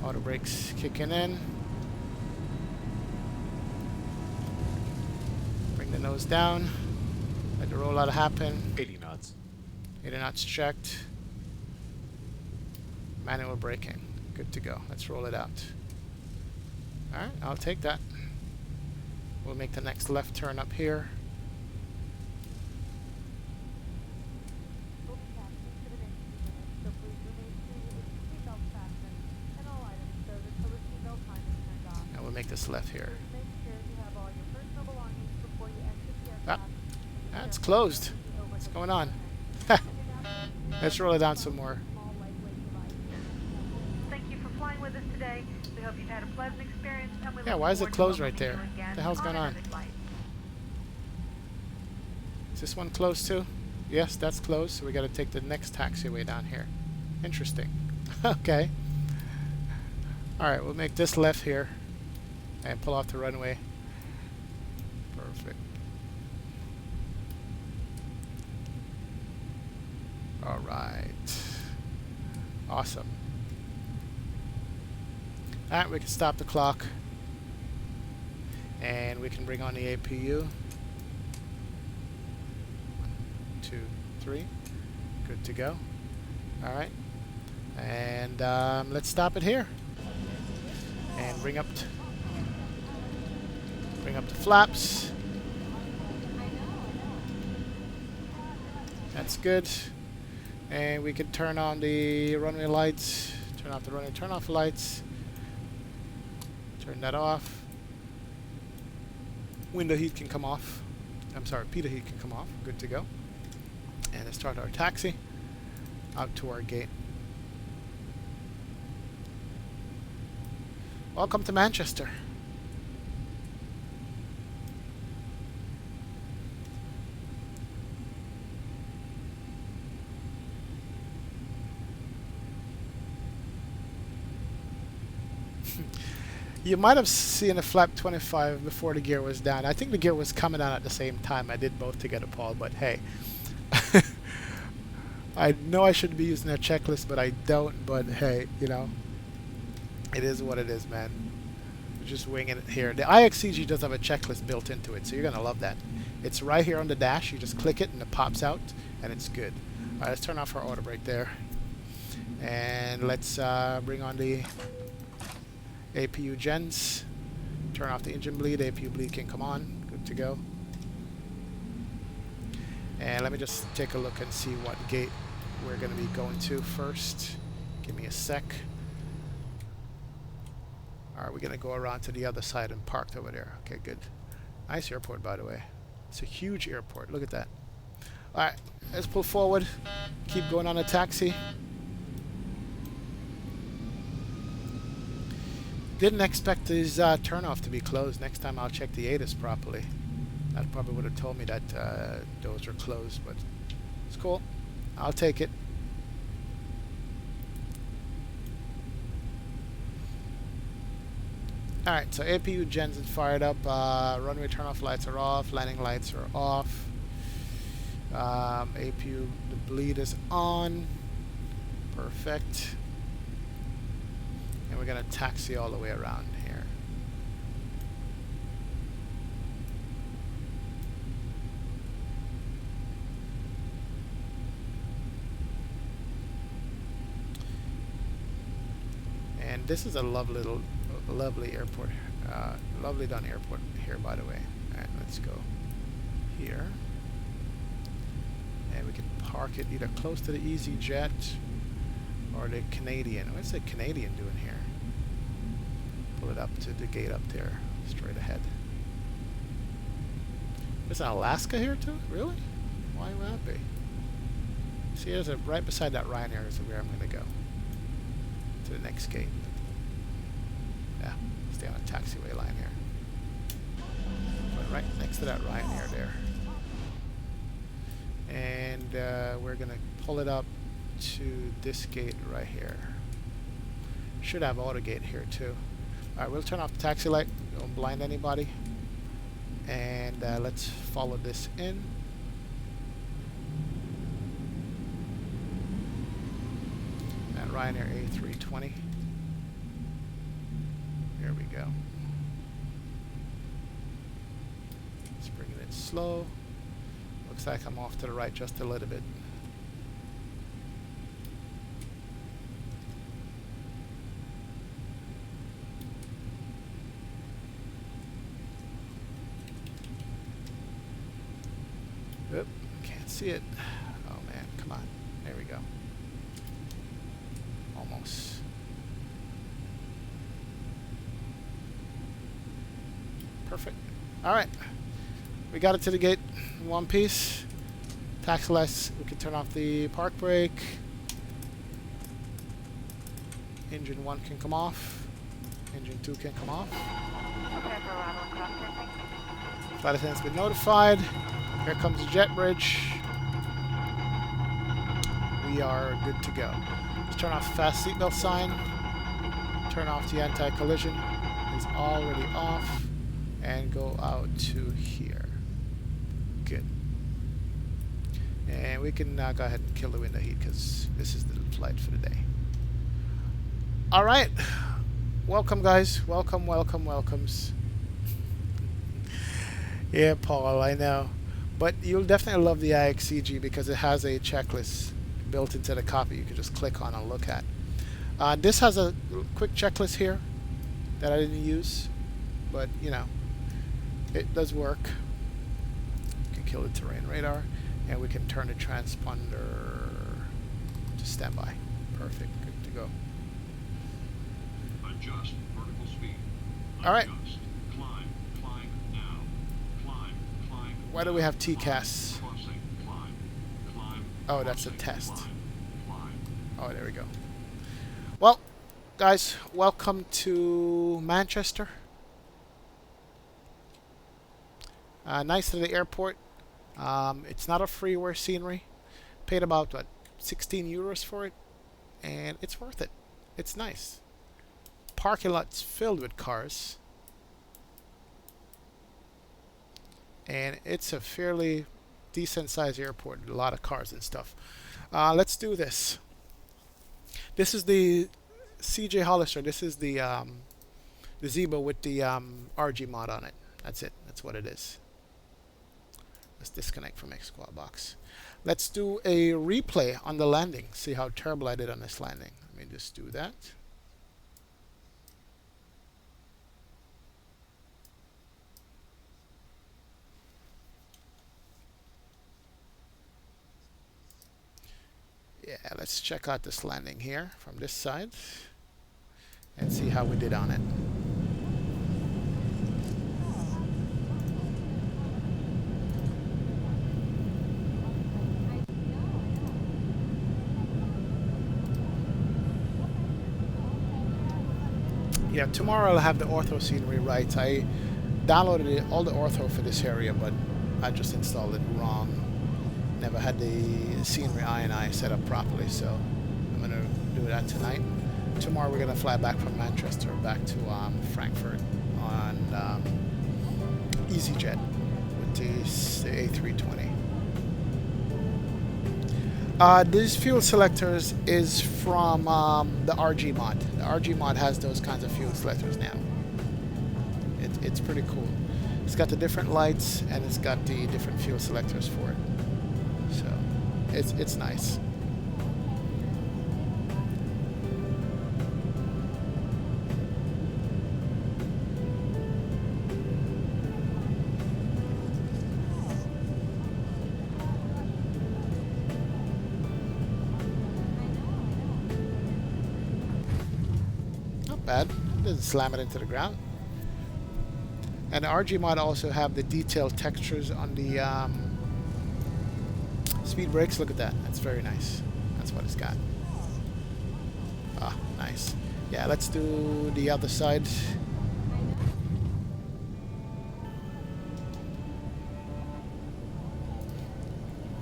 Auto brakes kicking in. Bring the nose down. Let the rollout happen. 80 knots. 80 knots checked. Manual braking. Good to go. Let's roll it out. Alright, I'll take that. We'll make the next left turn up here. And we'll make this left here. Ah, it's closed. What's going on? Let's roll it down some more. Thank you for flying with us today. We hope you've had a pleasant experience. And we Yeah, look why is it forward to closed right welcoming there? you again What the hell's going on? another flight. Is this one closed too? Yes, that's closed, so we got to take the next taxiway down here. Interesting. Okay. Alright, we'll make this left here and pull off the runway. Perfect. Alright. Awesome. Alright, we can stop the clock. And we can bring on the APU. 1, 2, 3. Good to go. Alright. And let's stop it here. And bring up the flaps. That's good. And we can turn on the runway lights. Turn off the runway turn off lights. Turn that off. Window heat can come off. I'm sorry, pitot heat can come off. Good to go. And let's start our taxi out to our gate. Welcome to Manchester. You might have seen a flap 25 before the gear was down. I think the gear was coming down at the same time. I did both together, Paul, but hey. I know I should be using a checklist, but I don't. But hey, you know, it is what it is, man. We're just winging it here. The IXCG does have a checklist built into it, so you're going to love that. It's right here on the dash. You just click it, and it pops out, and it's good. All right, let's turn off our auto brake there. And let's bring on the APU gens. Turn off the engine bleed. APU bleed can come on. Good to go. And let me just take a look and see what gate we're going to be going to first. Give me a sec. Alright, we're going to go around to the other side and parked over there. Okay, good. Nice airport, by the way. It's a huge airport. Look at that. Alright, let's pull forward. Keep going on a taxi. Didn't expect these turnoff to be closed. Next time I'll check the ATIS properly. That probably would have told me that those are closed, but it's cool. I'll take it. Alright, so APU gens is fired up. Runway turnoff lights are off. Landing lights are off. APU, the bleed is on. Perfect. And we're going to taxi all the way around here. And this is a lovely airport. Lovely done airport here, by the way. Alright, let's go here. And we can park it either close to the EasyJet or the Canadian. What's the Canadian doing here? Pull it up to the gate up there, straight ahead. There's an Alaska here too? Really? Why would that be? See, there's a right beside that Ryanair is where I'm going to go. To the next gate. Yeah, stay on a taxiway line here. But right next to that Ryanair there. And we're going to pull it up to this gate right here. Should have auto gate here too. Alright, we'll turn off the taxi light. Don't blind anybody. And let's follow this in. And Ryanair A320. There we go. Let's bring it in slow. Looks like I'm off to the right just a little bit. Oop, can't see it. Oh man, come on. There we go. Almost. Perfect. Alright. We got it to the gate in one piece. Taxi lights, we can turn off the park brake. Engine 1 can come off. Engine 2 can come off. Flight attendant's been notified. Here comes the jet bridge. We are good to go. Let's turn off the fast seatbelt sign. Turn off the anti-collision. It's already off. And go out to here. Good. And we can now go ahead and kill the window heat because this is the flight for the day. Alright. Welcome guys. Welcome, welcome, welcomes. Yeah, Paul, I know. But you'll definitely love the IXCG because it has a checklist built into the copy you can just click on and look at. This has a quick checklist here that I didn't use, but you know, it does work. We can kill the terrain radar, and we can turn the transponder to standby. Perfect, good to go. Adjust vertical speed. All right. Adjust. Climb now. Climb. Why do we have TCAS? Crossing. Climb. Oh, that's a Crossing. test. Climb. Oh, there we go. Well, guys, welcome to Manchester. Nice to the airport. It's not a freeware scenery. Paid about, what, 16 euros for it? And it's worth it. It's nice. Parking lot's filled with cars. And it's a fairly decent sized airport. A lot of cars and stuff. Let's do this. This is the CJ Hollister. This is the Zibo with the RG mod on it. That's it. That's what it is. Let's disconnect from X-Squad box. Let's do a replay on the landing. See how terrible I did on this landing. Let me just do that. Let's check out this landing here from this side and see how we did on it. Yeah, tomorrow I'll have the ortho scenery right. I downloaded all the ortho for this area, but I just installed it wrong. Never had the scenery I set up properly, so I'm gonna do that tonight. Tomorrow we're gonna fly back from Manchester back to Frankfurt on EasyJet with the A320. These fuel selectors is from the RG mod. The RG mod has those kinds of fuel selectors now. It's pretty cool. It's got the different lights and it's got the different fuel selectors for it. So it's nice. Bad. Doesn't slam it into the ground. And the RG mod also have the detailed textures on the speed brakes. Look at that. That's very nice. That's what it's got. Ah, nice. Yeah, let's do the other side.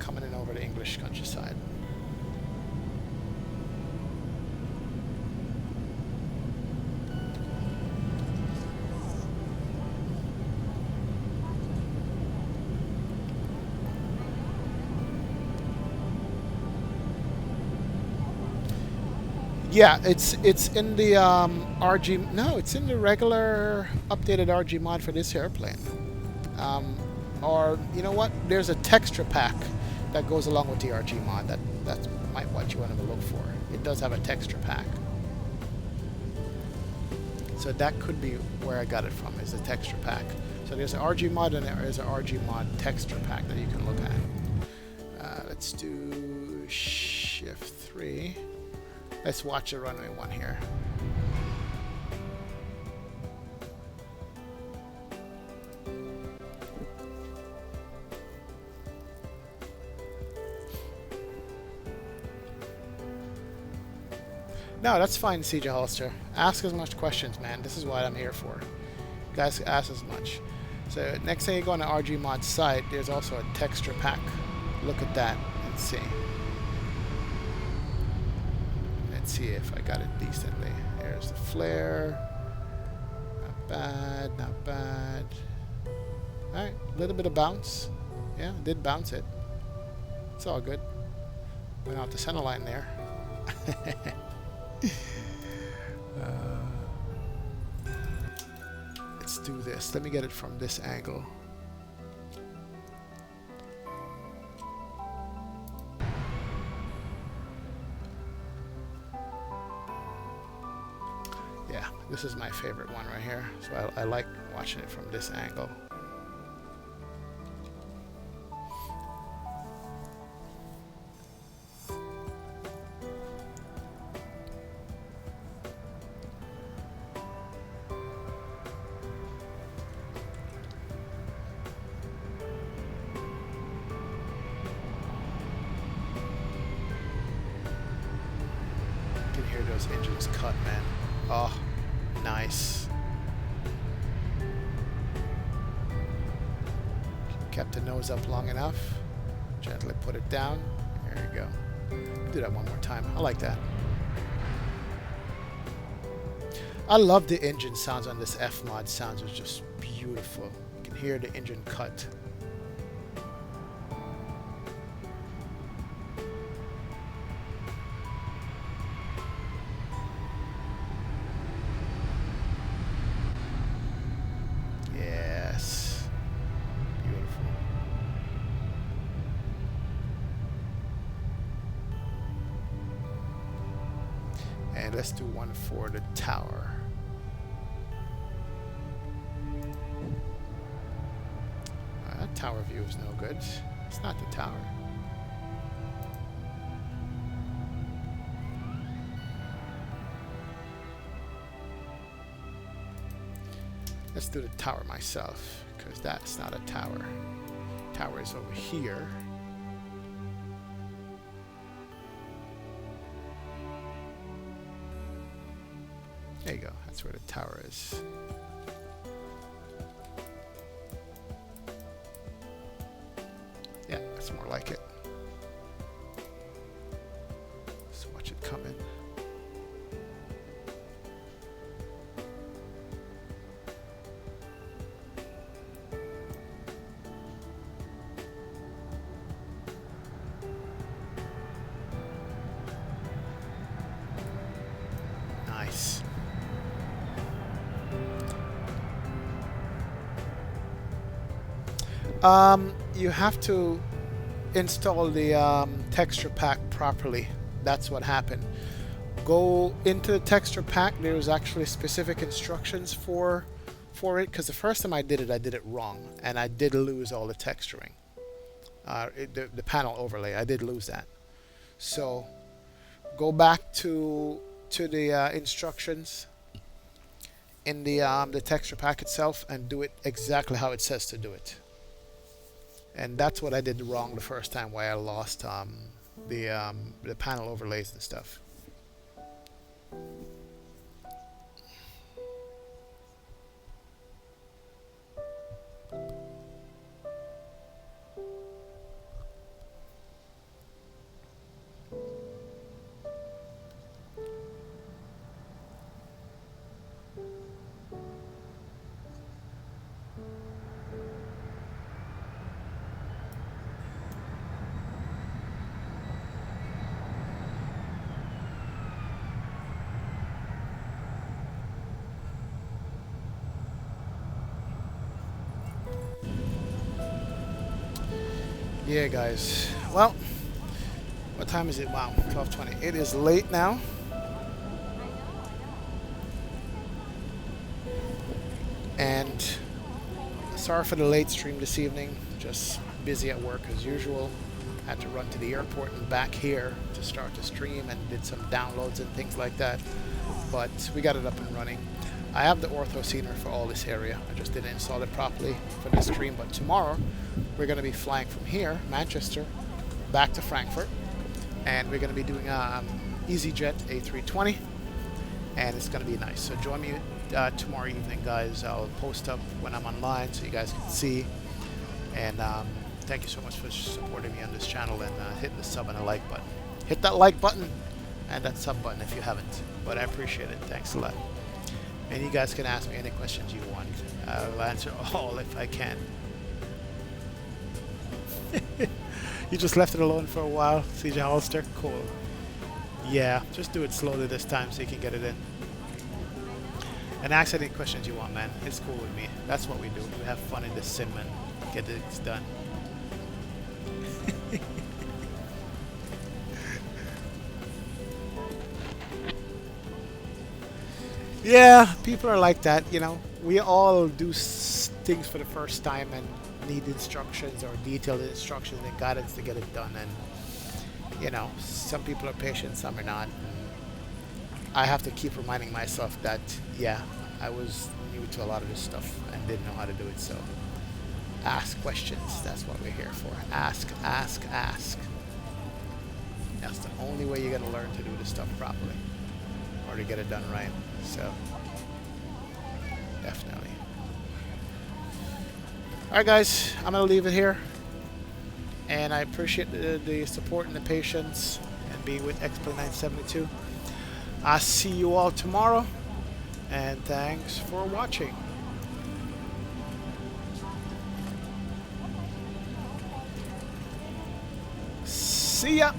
Coming in over the English countryside. Yeah, it's in the RG. No, it's in the regular updated RG mod for this airplane. Or you know what? There's a texture pack that goes along with the RG mod. That's might what you want to look for. It does have a texture pack. So that could be where I got it from. Is a texture pack. So there's an RG mod and there is an RG mod texture pack that you can look at. Let's do shift 3. Let's watch the runway 1 here. No, that's fine, CJ Holster. Ask as much questions, man. This is what I'm here for. You guys ask as much. So next time you go on the RG mod site, there's also a texture pack. Look at that and see. Let's see if I got it decently. There's the flare. Not bad, not bad. Alright, a little bit of bounce. Yeah, did bounce it. It's all good. Went out the center line there. Let's do this. Let me get it from this angle. Yeah, this is my favorite one right here. So I like watching it from this angle. You can hear those engines cut, man. Oh, nice. Kept the nose up long enough. Gently put it down. There you go. Do that one more time. I like that. I love the engine sounds on this F mod. Sounds is just beautiful. You can hear the engine cut. Yes. Beautiful. And let's do one for the tower. That tower view is no good. It's not the tower. Let's do the tower myself, because that's not a tower. Tower is over here. There you go. That's where the tower is. Yeah, that's more like it. Let's watch it come in. Nice. You have to install the texture pack properly. That's what happened. Go into the texture pack. There's actually specific instructions for it, because the first time I did it wrong, and I did lose all the texturing. The panel overlay, I did lose that. So go back to the instructions in the texture pack itself and do it exactly how it says to do it. And that's what I did wrong the first time, why I lost the panel overlays and stuff. Yeah, guys. Well, what time is it? Wow, 12:20. It is late now. And sorry for the late stream this evening. Just busy at work as usual. Had to run to the airport and back here to start the stream, and did some downloads and things like that. But we got it up and running. I have the ortho scenery for all this area. I just didn't install it properly for this stream. But tomorrow we're going to be flying from here, Manchester, back to Frankfurt, and we're going to be doing EasyJet A320, and it's going to be nice. So join me tomorrow evening, guys. I'll post up when I'm online so you guys can see. And thank you so much for supporting me on this channel and hitting the sub and the like button. Hit that like button and that sub button if you haven't. But I appreciate it. Thanks a lot. And you guys can ask me any questions you want. I'll answer all if I can. You just left it alone for a while, CJ Hollister? Cool. Yeah, just do it slowly this time so you can get it in. And ask any questions you want, man. It's cool with me. That's what we do. We have fun in this sim and get it done. Yeah, people are like that, you know. We all do things for the first time and need instructions or detailed instructions and guidance to get it done. And, you know, some people are patient, some are not. I have to keep reminding myself that, yeah, I was new to a lot of this stuff and didn't know how to do it. So ask questions. That's what we're here for. Ask, ask, ask. That's the only way you're going to learn to do this stuff properly or to get it done right. So definitely. Alright, guys, I'm going to leave it here. And I appreciate the support and the patience and being with X-Plane-11. I'll see you all tomorrow. And thanks for watching. See ya!